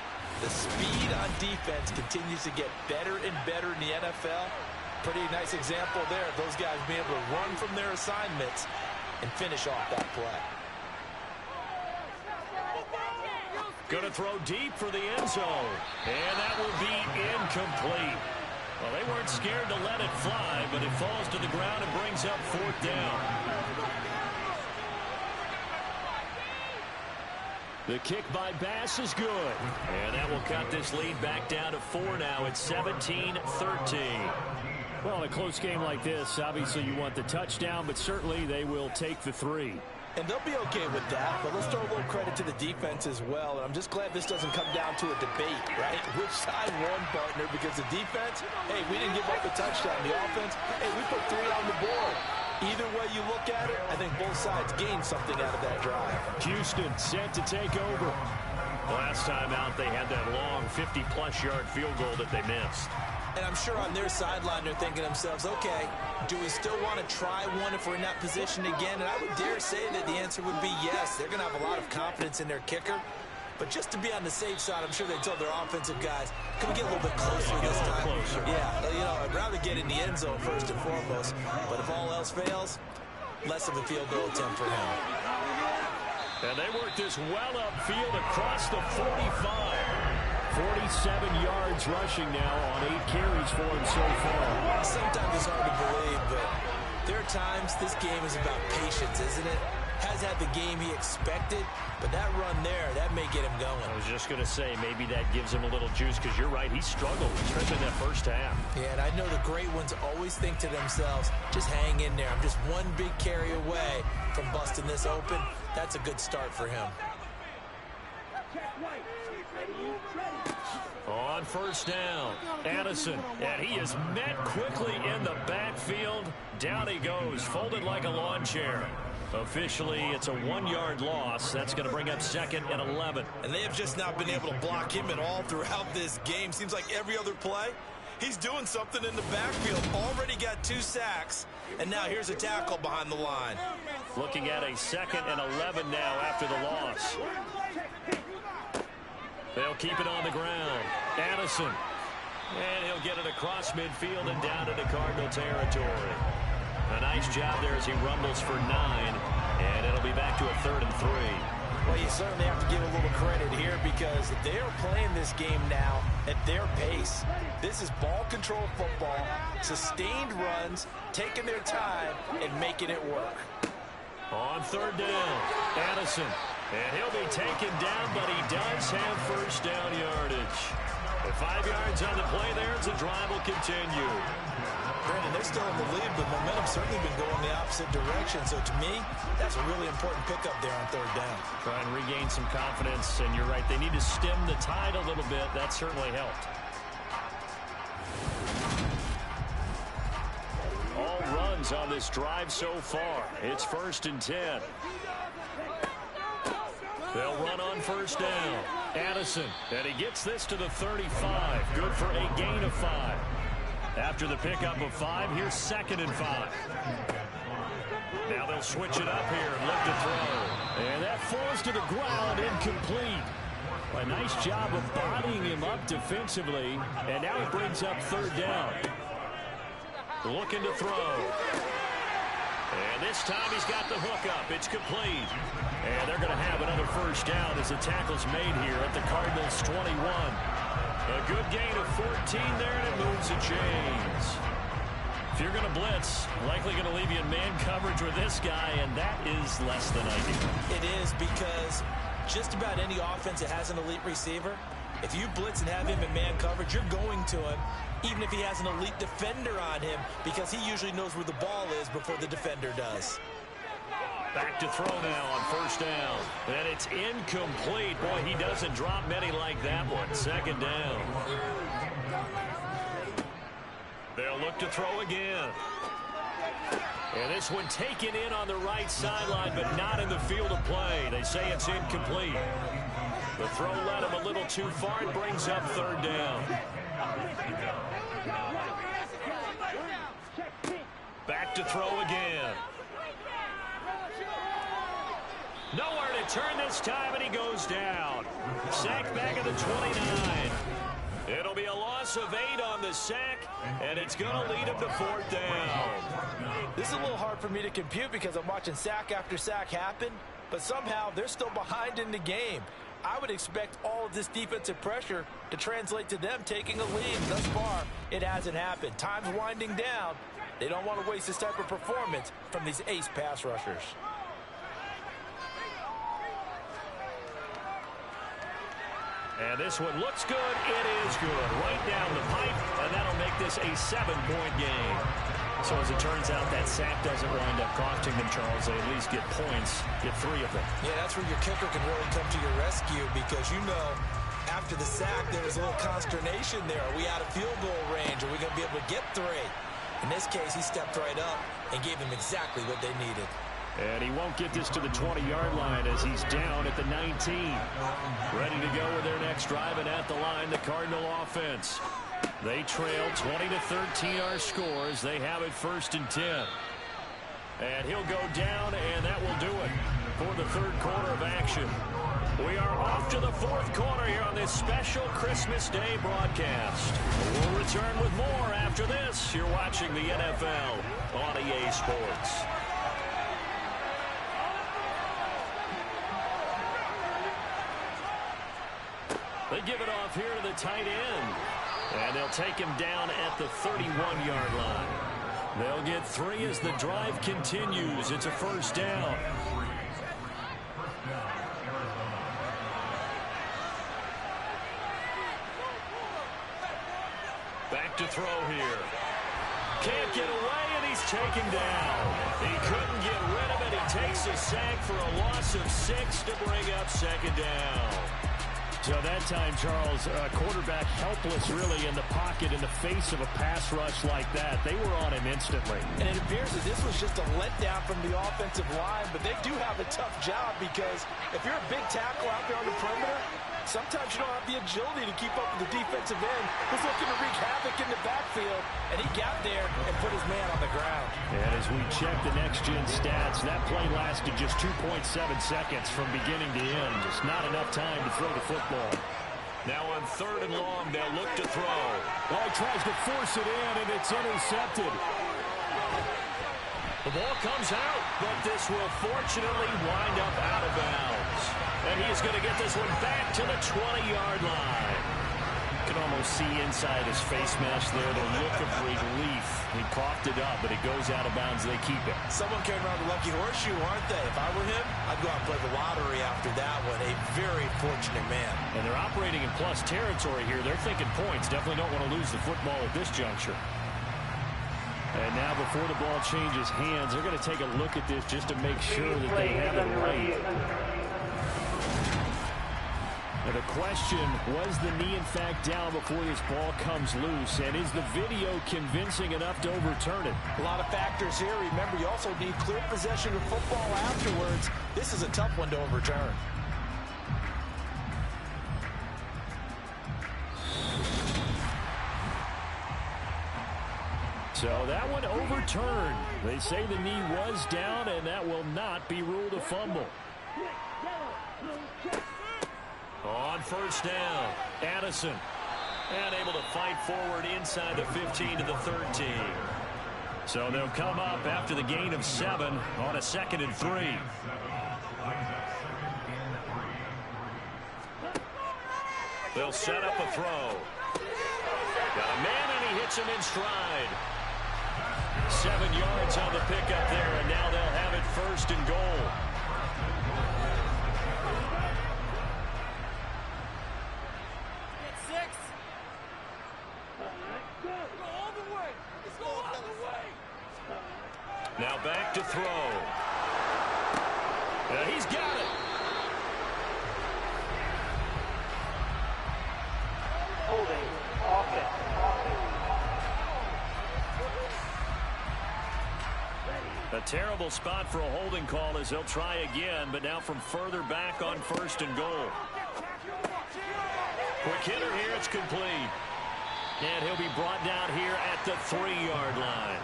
S4: The speed on defense continues to get better and better in the NFL. Pretty nice example there of those guys being able to run from their assignments and finish off that play.
S2: Going to throw deep for the end zone. And that will be incomplete. Well, they weren't scared to let it fly, but it falls to the ground and brings up 4th down. The kick by Bass is good. And that will cut this lead back down to 4 now. It's 17-13.
S3: Well, in a close game like this, obviously you want the touchdown, but certainly they will take the 3.
S4: And they'll be okay with that, but let's throw a little credit to the defense as well. And I'm just glad this doesn't come down to a debate, right? Which side won, partner? Because the defense, hey, we didn't give up a touchdown. The offense, hey, we put 3 on the board. Either way you look at it, I think both sides gained something out of that drive.
S3: Houston set to take over.
S2: Last time out, they had that long 50-plus yard field goal that they missed.
S4: And I'm sure on their sideline they're thinking to themselves, okay, do we still want to try one if we're in that position again? And I would dare say that the answer would be yes. They're going to have a lot of confidence in their kicker. But just to be on the safe side, I'm sure they told their offensive guys, can we get a little bit closer this time?
S2: Closer.
S4: Yeah, you know, I'd rather get in the end zone first and foremost. But if all else fails, less of a field goal attempt for him.
S2: And they work this well upfield across the 45.
S3: 47 yards rushing now on 8 carries for him so far.
S4: Sometimes it's hard to believe, but there are times this game is about patience, isn't it? Has had the game he expected, but that run there, that may get him going.
S2: I was just going to say, maybe that gives him a little juice, because you're right, he struggled, especially in that first half.
S4: Yeah, and I know the great ones always think to themselves, just hang in there. I'm just one big carry away from busting this open. That's a good start for him.
S2: On first down, Addison, and he is met quickly in the backfield. Down he goes, folded like a lawn chair. Officially, it's a 1-yard loss. That's going to bring up 2nd and 11.
S4: And they have just not been able to block him at all throughout this game. Seems like every other play, he's doing something in the backfield. Already got 2 sacks, and now here's a tackle behind the line.
S2: Looking at a 2nd and 11 now after the loss. They'll keep it on the ground. Addison. And he'll get it across midfield and down into Cardinal territory. A nice job there as he rumbles for 9. And it'll be back to a 3rd and 3.
S4: Well, you certainly have to give a little credit here because they are playing this game now at their pace. This is ball control football, sustained runs, taking their time, and making it work.
S2: On 3rd down, Addison. And he'll be taken down, but he does have first down yardage. The 5 yards on the play there as the drive will continue.
S4: Brandon, they're still in the lead, but momentum's certainly been going the opposite direction. So to me, that's a really important pickup there on 3rd down.
S2: Try and regain some confidence, and you're right. They need to stem the tide a little bit. That certainly helped. All runs on this drive so far. It's 1st and 10. They'll run on first down. Addison, and he gets this to the 35. Good for a gain of 5. After the pickup of 5, here's 2nd and 5. Now they'll switch it up here and look to throw. And that falls to the ground, incomplete. A nice job of bodying him up defensively. And now it brings up 3rd down. Looking to throw. And this time he's got the hook up. It's complete. And they're going to have another first down as the tackle's made here at the Cardinals' 21. A good gain of 14 there, and it moves the chains. If you're going to blitz, likely going to leave you in man coverage with this guy, and that is less than ideal.
S4: It is, because just about any offense that has an elite receiver, if you blitz and have him in man coverage, you're going to him, even if he has an elite defender on him, because he usually knows where the ball is before the defender does.
S2: Back to throw now on first down. And it's incomplete. Boy, he doesn't drop many like that one. 2nd down. They'll look to throw again. And this one taken in on the right sideline, but not in the field of play. They say it's incomplete. The throw led him a little too far. It brings up third down. Back to throw again. Nowhere to turn this time, and he goes down. Sack back at the 29. It'll be a loss of 8 on the sack, and it's going to lead him to fourth down.
S4: This is a little hard for me to compute because I'm watching sack after sack happen, but somehow they're still behind in the game. I would expect all of this defensive pressure to translate to them taking a lead. Thus far, it hasn't happened. Time's winding down. They don't want to waste this type of performance from these ace pass rushers.
S2: And this one looks good. It is good. Right down the pipe, and that'll make this a 7-point game.
S3: So as it turns out, that sack doesn't wind up costing them, Charles. They at least get points, get 3 of them.
S4: Yeah, that's where your kicker can really come to your rescue because, you know, after the sack, there was a little consternation there. Are we out of field goal range? Are we going to be able to get 3? In this case, he stepped right up and gave them exactly what they needed.
S3: And he won't get this to the 20-yard line as he's down at the 19. Ready to go with their next drive, and at the line, the Cardinal offense. They trail 20-13 our scores. They have it 1st and 10. And he'll go down, and that will do it for the third quarter of action. We are off to the fourth quarter here on this special Christmas Day broadcast. We'll return with more after this. You're watching the NFL on EA Sports. They give it off here to the tight end. And they'll take him down at the 31-yard line. They'll get 3 as the drive continues. It's a first down. Back to throw here. Can't get away, and he's taken down. He couldn't get rid of it. He takes a sack for a loss of 6 to bring up second down. So that time, Charles, quarterback helpless really in the pocket in the face of a pass rush like that. They were on him instantly.
S4: And it appears that this was just a letdown from the offensive line, but they do have a tough job because if you're a big tackle out there on the perimeter, sometimes you don't have the agility to keep up with the defensive end who's looking to wreak havoc in the backfield, and he got there and put his man on the ground.
S3: And as we check the next-gen stats, that play lasted just 2.7 seconds from beginning to end. Just not enough time to throw the football.
S2: Now on 3rd and long, they'll look to throw.
S3: Oh, he tries to force it in, and it's intercepted.
S2: The ball comes out, but this will fortunately wind up out of bounds. And he's going to get this one back to the 20-yard line.
S3: You can almost see inside his face mask there the look of relief. He coughed it up, but it goes out of bounds. They keep it.
S4: Someone came around the lucky horseshoe, aren't they? If I were him, I'd go out and play the lottery after that one. A very fortunate man.
S3: And they're operating in plus territory here. They're thinking points. Definitely don't want to lose the football at this juncture. And now before the ball changes hands, they're going to take a look at this just to make sure that they have it right. And the question, was the knee in fact down before this ball comes loose? And is the video convincing enough to overturn it?
S4: A lot of factors here. Remember, you also need clear possession of football afterwards. This is a tough one to overturn.
S3: So that one overturned. They say the knee was down, and that will not be ruled a fumble.
S2: On first down, Addison. And able to fight forward inside the 15 to the 13.
S3: So they'll come up after the gain of 7 on a 2nd and 3.
S2: They'll set up a throw. Got a man, and he hits him in stride. 7 yards on the pickup there, and now they'll have it 1st and goal. Now back to throw. He's got it.
S5: Holding. Offense.
S2: A terrible spot for a holding call as they'll try again, but now from further back on 1st and goal. Quick hitter here. It's complete. And he'll be brought down here at the 3-yard line.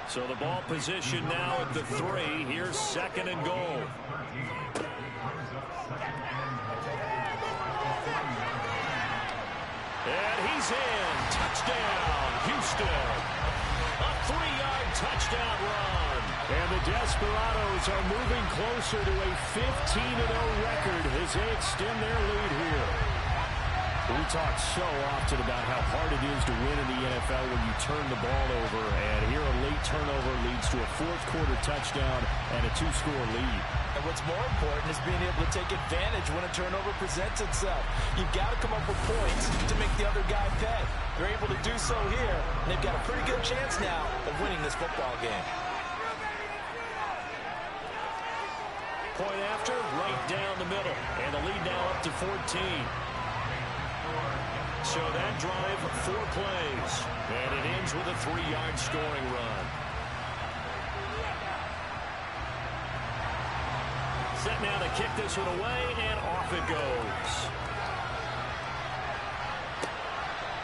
S2: So the ball position now at the 3. Here's 2nd and goal. And he's in. Touchdown, Houston. A 3-yard touchdown run.
S3: And the Desperados are moving closer to a 15-0 record as they extend their lead here. We talk so often about how hard it is to win in the NFL when you turn the ball over. And here a late turnover leads to a fourth-quarter touchdown and a 2-score lead.
S4: And what's more important is being able to take advantage when a turnover presents itself. You've got to come up with points to make the other guy pay. They're able to do so here, and they've got a pretty good chance now of winning this football game.
S2: Point after, right down the middle. And the lead now up to 14. So that drive, 4 plays. And it ends with a 3-yard scoring run. Set now to kick this one away, and off it goes.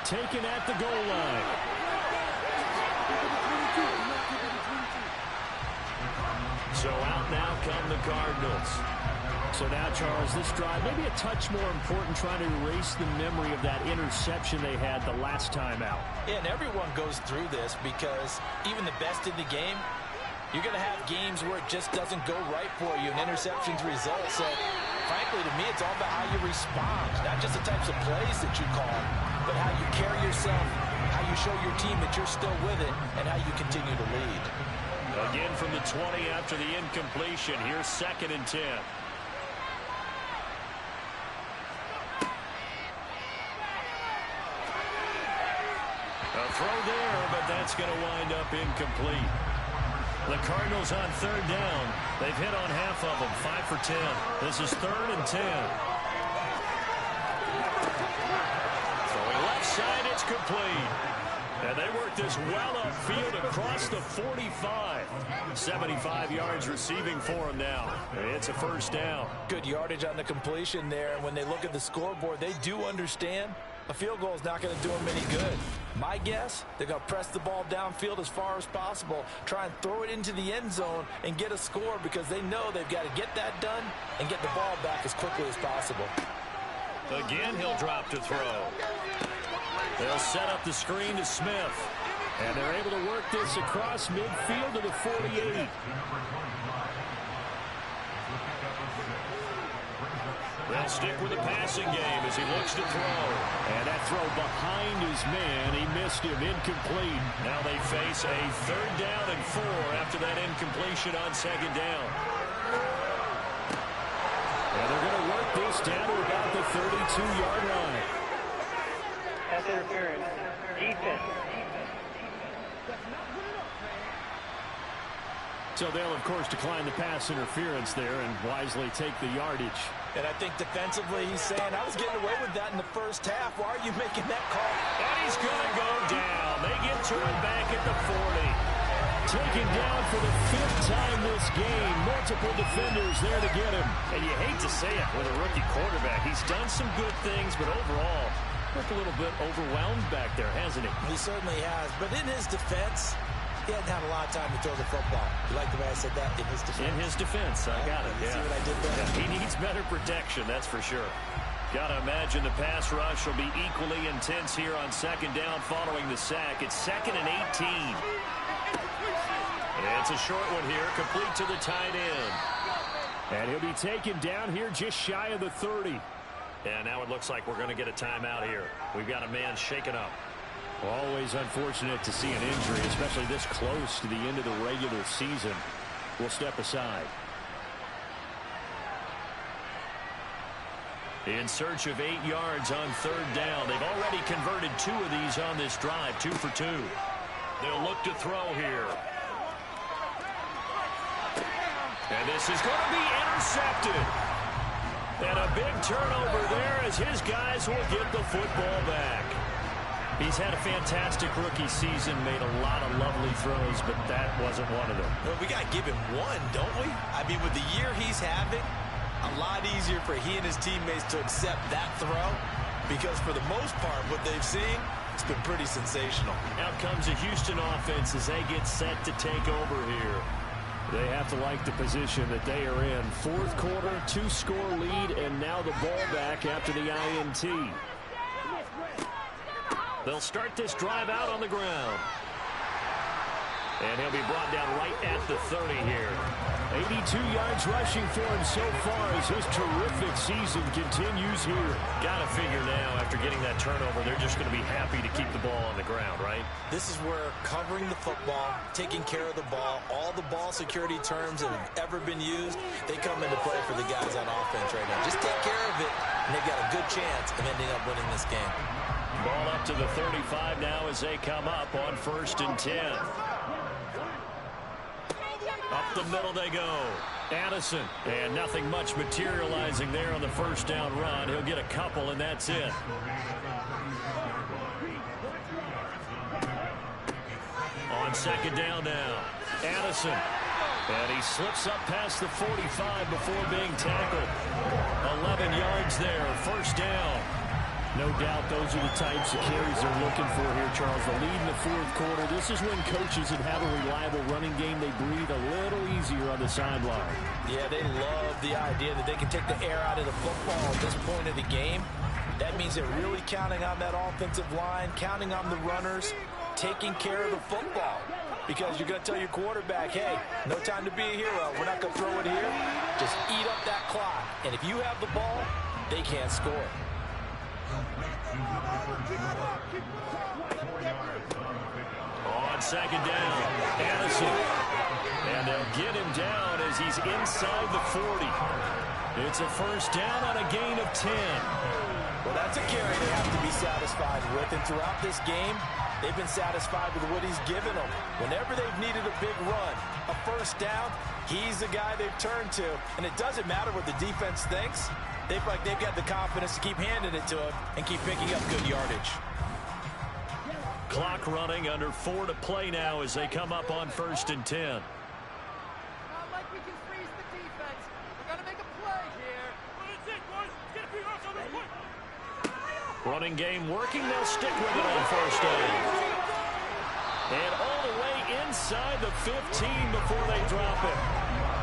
S3: Taken at the goal line.
S2: So out now come the Cardinals.
S3: So now, Charles, this drive maybe a touch more important, trying to erase the memory of that interception they had the last time out.
S4: Yeah, and everyone goes through this because even the best in the game, you're going to have games where it just doesn't go right for you and interceptions result. So, frankly, to me, it's all about how you respond, not just the types of plays that you call, but how you carry yourself, how you show your team that you're still with it, and how you continue to lead.
S2: Again from the 20 after the incompletion. Here's 2nd and 10. A throw there, but that's going to wind up incomplete. The Cardinals on 3rd down. They've hit on half of them, 5 for 10. This is 3rd and 10. Throwing left side, it's complete. And they work this well upfield across the 45. 75 yards receiving for him now. It's a 1st down.
S4: Good yardage on the completion there. And when they look at the scoreboard, they do understand a field goal is not going to do them any good. My guess, they're going to press the ball downfield as far as possible, try and throw it into the end zone and get a score because they know they've got to get that done and get the ball back as quickly as possible.
S2: Again, he'll drop to throw. They'll set up the screen to Smith.
S3: And they're able to work this across midfield to the 48.
S2: They'll stick with the passing game as he looks to throw.
S3: And that throw behind his man, he missed him, incomplete.
S2: Now they face a 3rd down and 4 after that incompletion on 2nd down.
S3: And they're going to work this down to about the 32-yard line.
S5: Pass interference. Defense.
S3: So they'll, of course, decline the pass interference there and wisely take the yardage.
S4: And I think defensively he's saying, I was getting away with that in the first half. Why are you making that call?
S2: And he's going to go down. They get to him back at the 40.
S3: Taken down for the 5th time this game. Multiple defenders there to get him.
S2: And you hate to say it with a rookie quarterback. He's done some good things, but overall, looked a little bit overwhelmed back there, hasn't he?
S4: He certainly has. But in his defense, he hadn't had a lot of time to throw the football. You like the way I said that? In his defense.
S2: In his defense. I got it.
S4: You see what I did there?
S2: Yeah, he needs better protection, that's for sure. Got to imagine the pass rush will be equally intense here on 2nd down following the sack. It's 2nd and 18. It's a short one here, complete to the tight end.
S3: And he'll be taken down here just shy of the 30.
S2: And now it looks like we're going to get a timeout here. We've got a man shaken up.
S3: Always unfortunate to see an injury, especially this close to the end of the regular season. We'll step aside.
S2: In search of 8 yards on 3rd down. They've already converted 2 of these on this drive, 2 for 2. They'll look to throw here. And this is going to be intercepted. And a big turnover there as his guys will get the football back. He's had a fantastic rookie season, made a lot of lovely throws, but that wasn't one of them.
S4: Well, we got to give him one, don't we? I mean, with the year he's having, a lot easier for he and his teammates to accept that throw because for the most part, what they've seen, it's been pretty sensational.
S2: Out comes the Houston offense as they get set to take over here.
S3: They have to like the position that they are in. Fourth quarter, 2-score lead, and now the ball back after the INT.
S2: They'll start this drive out on the ground. And he'll be brought down right at the 30 here.
S3: 82 yards rushing for him so far as his terrific season continues here.
S2: Got to figure now, after getting that turnover, they're just going to be happy to keep the ball on the ground, right?
S4: This is where covering the football, taking care of the ball, all the ball security terms that have ever been used, they come into play for the guys on offense right now. Just take care of it, and they've got a good chance of ending up winning this game.
S2: Ball up to the 35 now as they come up on 1st and 10. Up the middle they go. Addison. And nothing much materializing there on the first down run. He'll get a couple, and that's it. On 2nd down now. Addison. And he slips up past the 45 before being tackled. 11 yards there. 1st down.
S3: No doubt those are the types of carries they're looking for here, Charles. The lead in the fourth quarter. This is when coaches that have a reliable running game, they breathe a little easier on the sideline.
S4: Yeah, they love the idea that they can take the air out of the football at this point of the game. That means they're really counting on that offensive line, counting on the runners, taking care of the football. Because you're going to tell your quarterback, hey, no time to be a hero. We're not going to throw it here. Just eat up that clock. And if you have the ball, they can't score.
S2: On 2nd down, Addison. And they'll get him down as he's inside the 40. It's a 1st down on a gain of 10.
S4: Well, that's a carry they have to be satisfied with. And throughout this game, they've been satisfied with what he's given them. Whenever they've needed a big run, a 1st down, he's the guy they've turned to. And it doesn't matter what the defense thinks. They've got the confidence to keep handing it to him and keep picking up good yardage.
S2: Clock running, under 4 to play now as they come up on 1st and 10.
S6: Not like we can freeze the defense. We're going to make a play here. That's it, boys. Get a few yards on this point.
S2: Running game working. They'll stick with it on 1st down. And all the way inside the 15 before they drop it.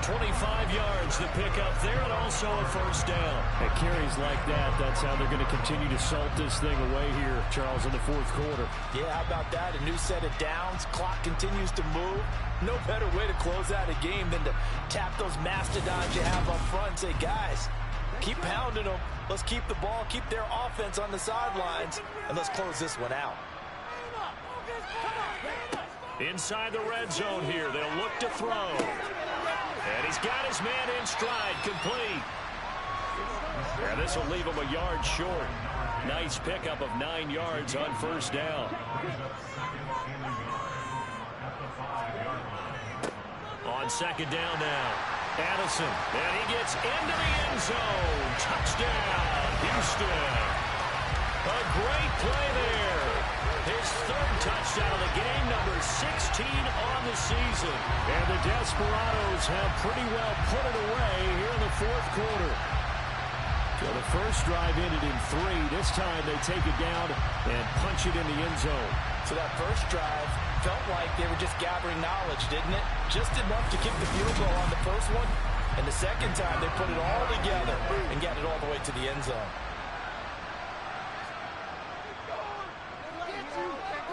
S2: 25 yards to pick up there, and also a 1st down.
S3: At carries like that, that's how they're going to continue to salt this thing away here, Charles, in the fourth quarter.
S4: Yeah, how about that? A new set of downs. Clock continues to move. No better way to close out a game than to tap those mastodons you have up front and say, guys, keep pounding them. Let's keep the ball, keep their offense on the sidelines, and let's close this one out.
S2: Inside the red zone here, they'll look to throw. And he's got his man in stride, complete. And this will leave him a yard short. Nice pickup of 9 yards on 1st down. On 2nd down now, Addison. And he gets into the end zone. Touchdown, Houston. A great play there. His 3rd touchdown of the game, number 16 on the season.
S3: And the Desperados have pretty well put it away here in the fourth quarter. So the first drive ended in 3. This time they take it down and punch it in the end zone.
S4: So that first drive felt like they were just gathering knowledge, didn't it? Just enough to kick the field goal on the first one. And the second time they put it all together and got it all the way to the end zone.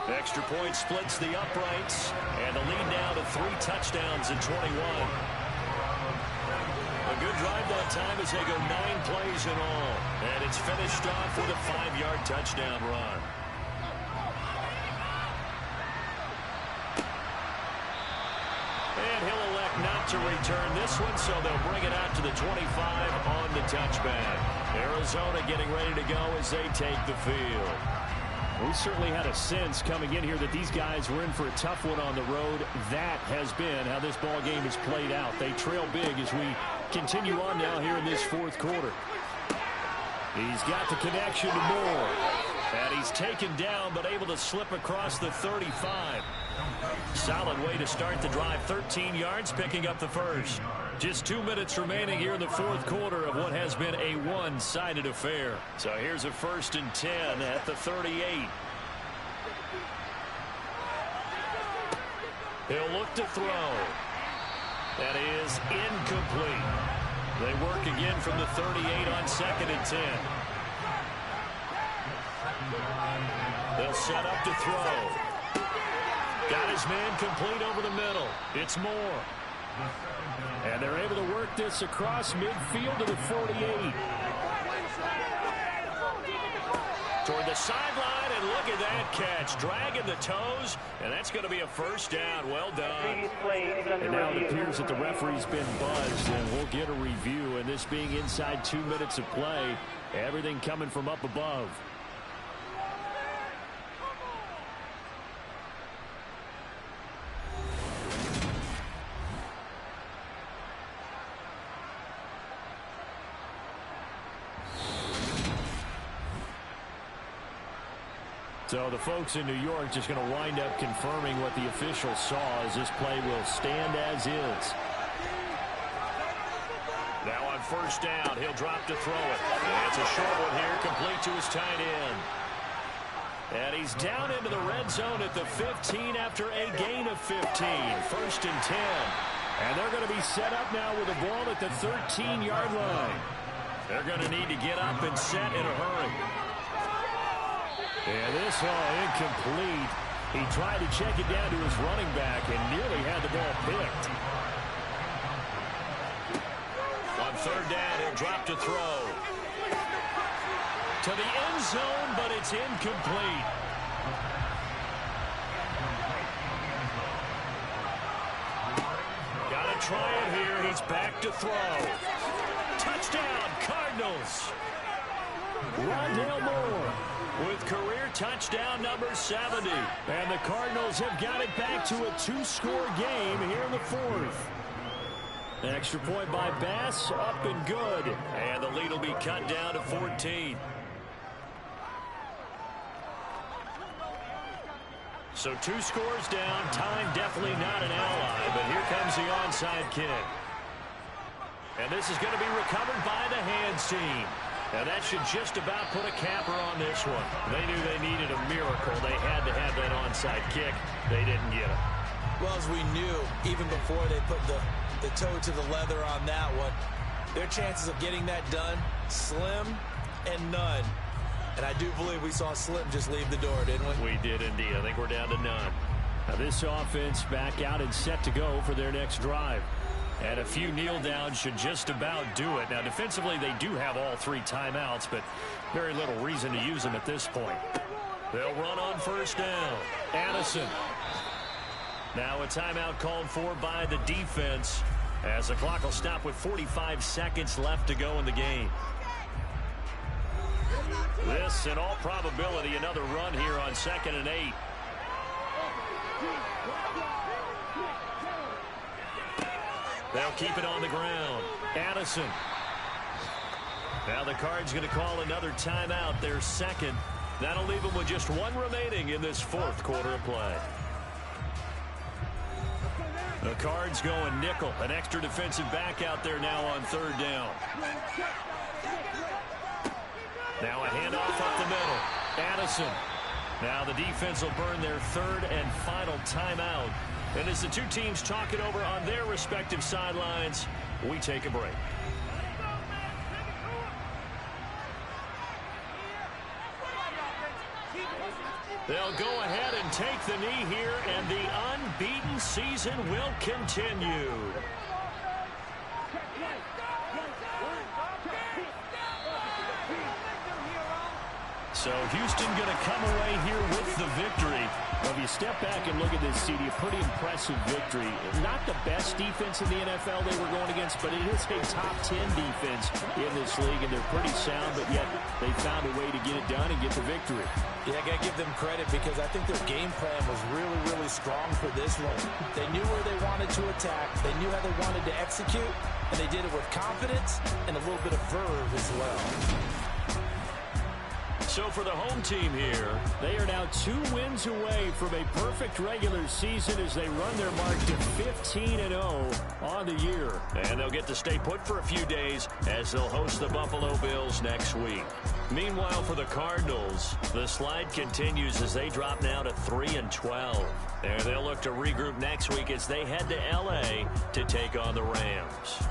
S2: Extra point splits the uprights, and the lead now to 3 touchdowns in 21. A good drive that time as they go 9 plays in all, and it's finished off with a 5-yard touchdown run. And he'll elect not to return this one, so they'll bring it out to the 25 on the touchback. Arizona getting ready to go as they take the field.
S3: We certainly had a sense coming in here that these guys were in for a tough one on the road. That has been how this ball game has played out. They trail big as we continue on now here in this fourth quarter. He's got the connection to Moore. And he's taken down but able to slip across the 35. Solid way to start the drive. 13 yards, picking up the first. Just 2 minutes remaining here in the fourth quarter of what has been a one-sided affair. So here's a 1st and 10 at the 38. He'll look to throw. That is incomplete. They work again from the 38 on 2nd and 10. They'll set up to throw. Got his man complete over the middle. It's Moore. And they're able to work this across midfield to the 48. Toward the sideline, and look at that catch. Dragging the toes, and that's going to be a 1st down. Well done. And now it appears that the referee's been buzzed, and we'll get a review. And this being inside 2 minutes of play, everything coming from up above. So the folks in New York just going to wind up confirming what the officials saw as this play will stand as is. Now on 1st down, he'll drop to throw it. And it's a short one here, complete to his tight end. And he's down into the red zone at the 15 after a gain of 15. 1st and 10. And they're going to be set up now with the ball at the 13-yard line. They're going to need to get up and set in a hurry. And this incomplete. He tried to check it down to his running back and nearly had the ball picked. On 3rd down, he'll drop to throw. To the end zone, but it's incomplete. Got to try it here. He's back to throw. Touchdown, Cardinals. Rondale Moore with career touchdown number 70. And the Cardinals have got it back to a 2-score game here in the 4th. An extra point by Bass, up and good. And the lead will be cut down to 14. So 2 scores down. Time definitely not an ally, but here comes the onside kick. And this is going to be recovered by the hands team. And that should just about put a capper on this one. They knew they needed a miracle. They had to have that onside kick. They didn't get it.
S4: Well, as we knew, even before they put the toe to the leather on that one, their chances of getting that done, slim and none. And I do believe we saw Slim just leave the door, didn't we?
S3: We did indeed. I think we're down to none. Now this offense back out and set to go for their next drive. And a few kneel downs should just about do it. Now, defensively, they do have all 3 timeouts, but very little reason to use them at this point. They'll run on 1st down. Addison. Now a timeout called for by the defense as the clock will stop with 45 seconds left to go in the game. This, in all probability, another run here on 2nd and 8. They'll keep it on the ground. Addison. Now the Cards going to call another timeout, their 2nd. That'll leave them with just 1 remaining in this 4th quarter of play. The Cards going nickel. An extra defensive back out there now on 3rd down. Now a handoff up the middle. Addison. Now the defense will burn their 3rd and final timeout. And as the 2 teams talk it over on their respective sidelines, we take a break. They'll go ahead and take the knee here, and the unbeaten season will continue. So Houston going to come away here with the victory. Well, if you step back and look at this, CD, a pretty impressive victory. Not the best defense in the NFL they were going against, but it is a top 10 defense in this league, and they're pretty sound, but yet they found a way to get it done and get the victory.
S4: Yeah, I got to give them credit because I think their game plan was really, really strong for this one. They knew where they wanted to attack. They knew how they wanted to execute, and they did it with confidence and a little bit of verve as well.
S2: So for the home team here,
S3: they are now 2 wins away from a perfect regular season as they run their mark to 15-0 on the year.
S2: And they'll get to stay put for a few days as they'll host the Buffalo Bills next week. Meanwhile, for the Cardinals, the slide continues as they drop now to 3-12. There they'll look to regroup next week as they head to L.A. to take on the Rams.